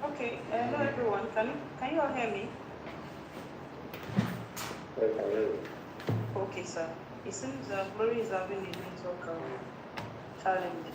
Speaker 6: Okay, hello everyone. Can you all hear me?
Speaker 7: Yes, I will.
Speaker 6: Okay, sir. It seems Glory is having a network challenge.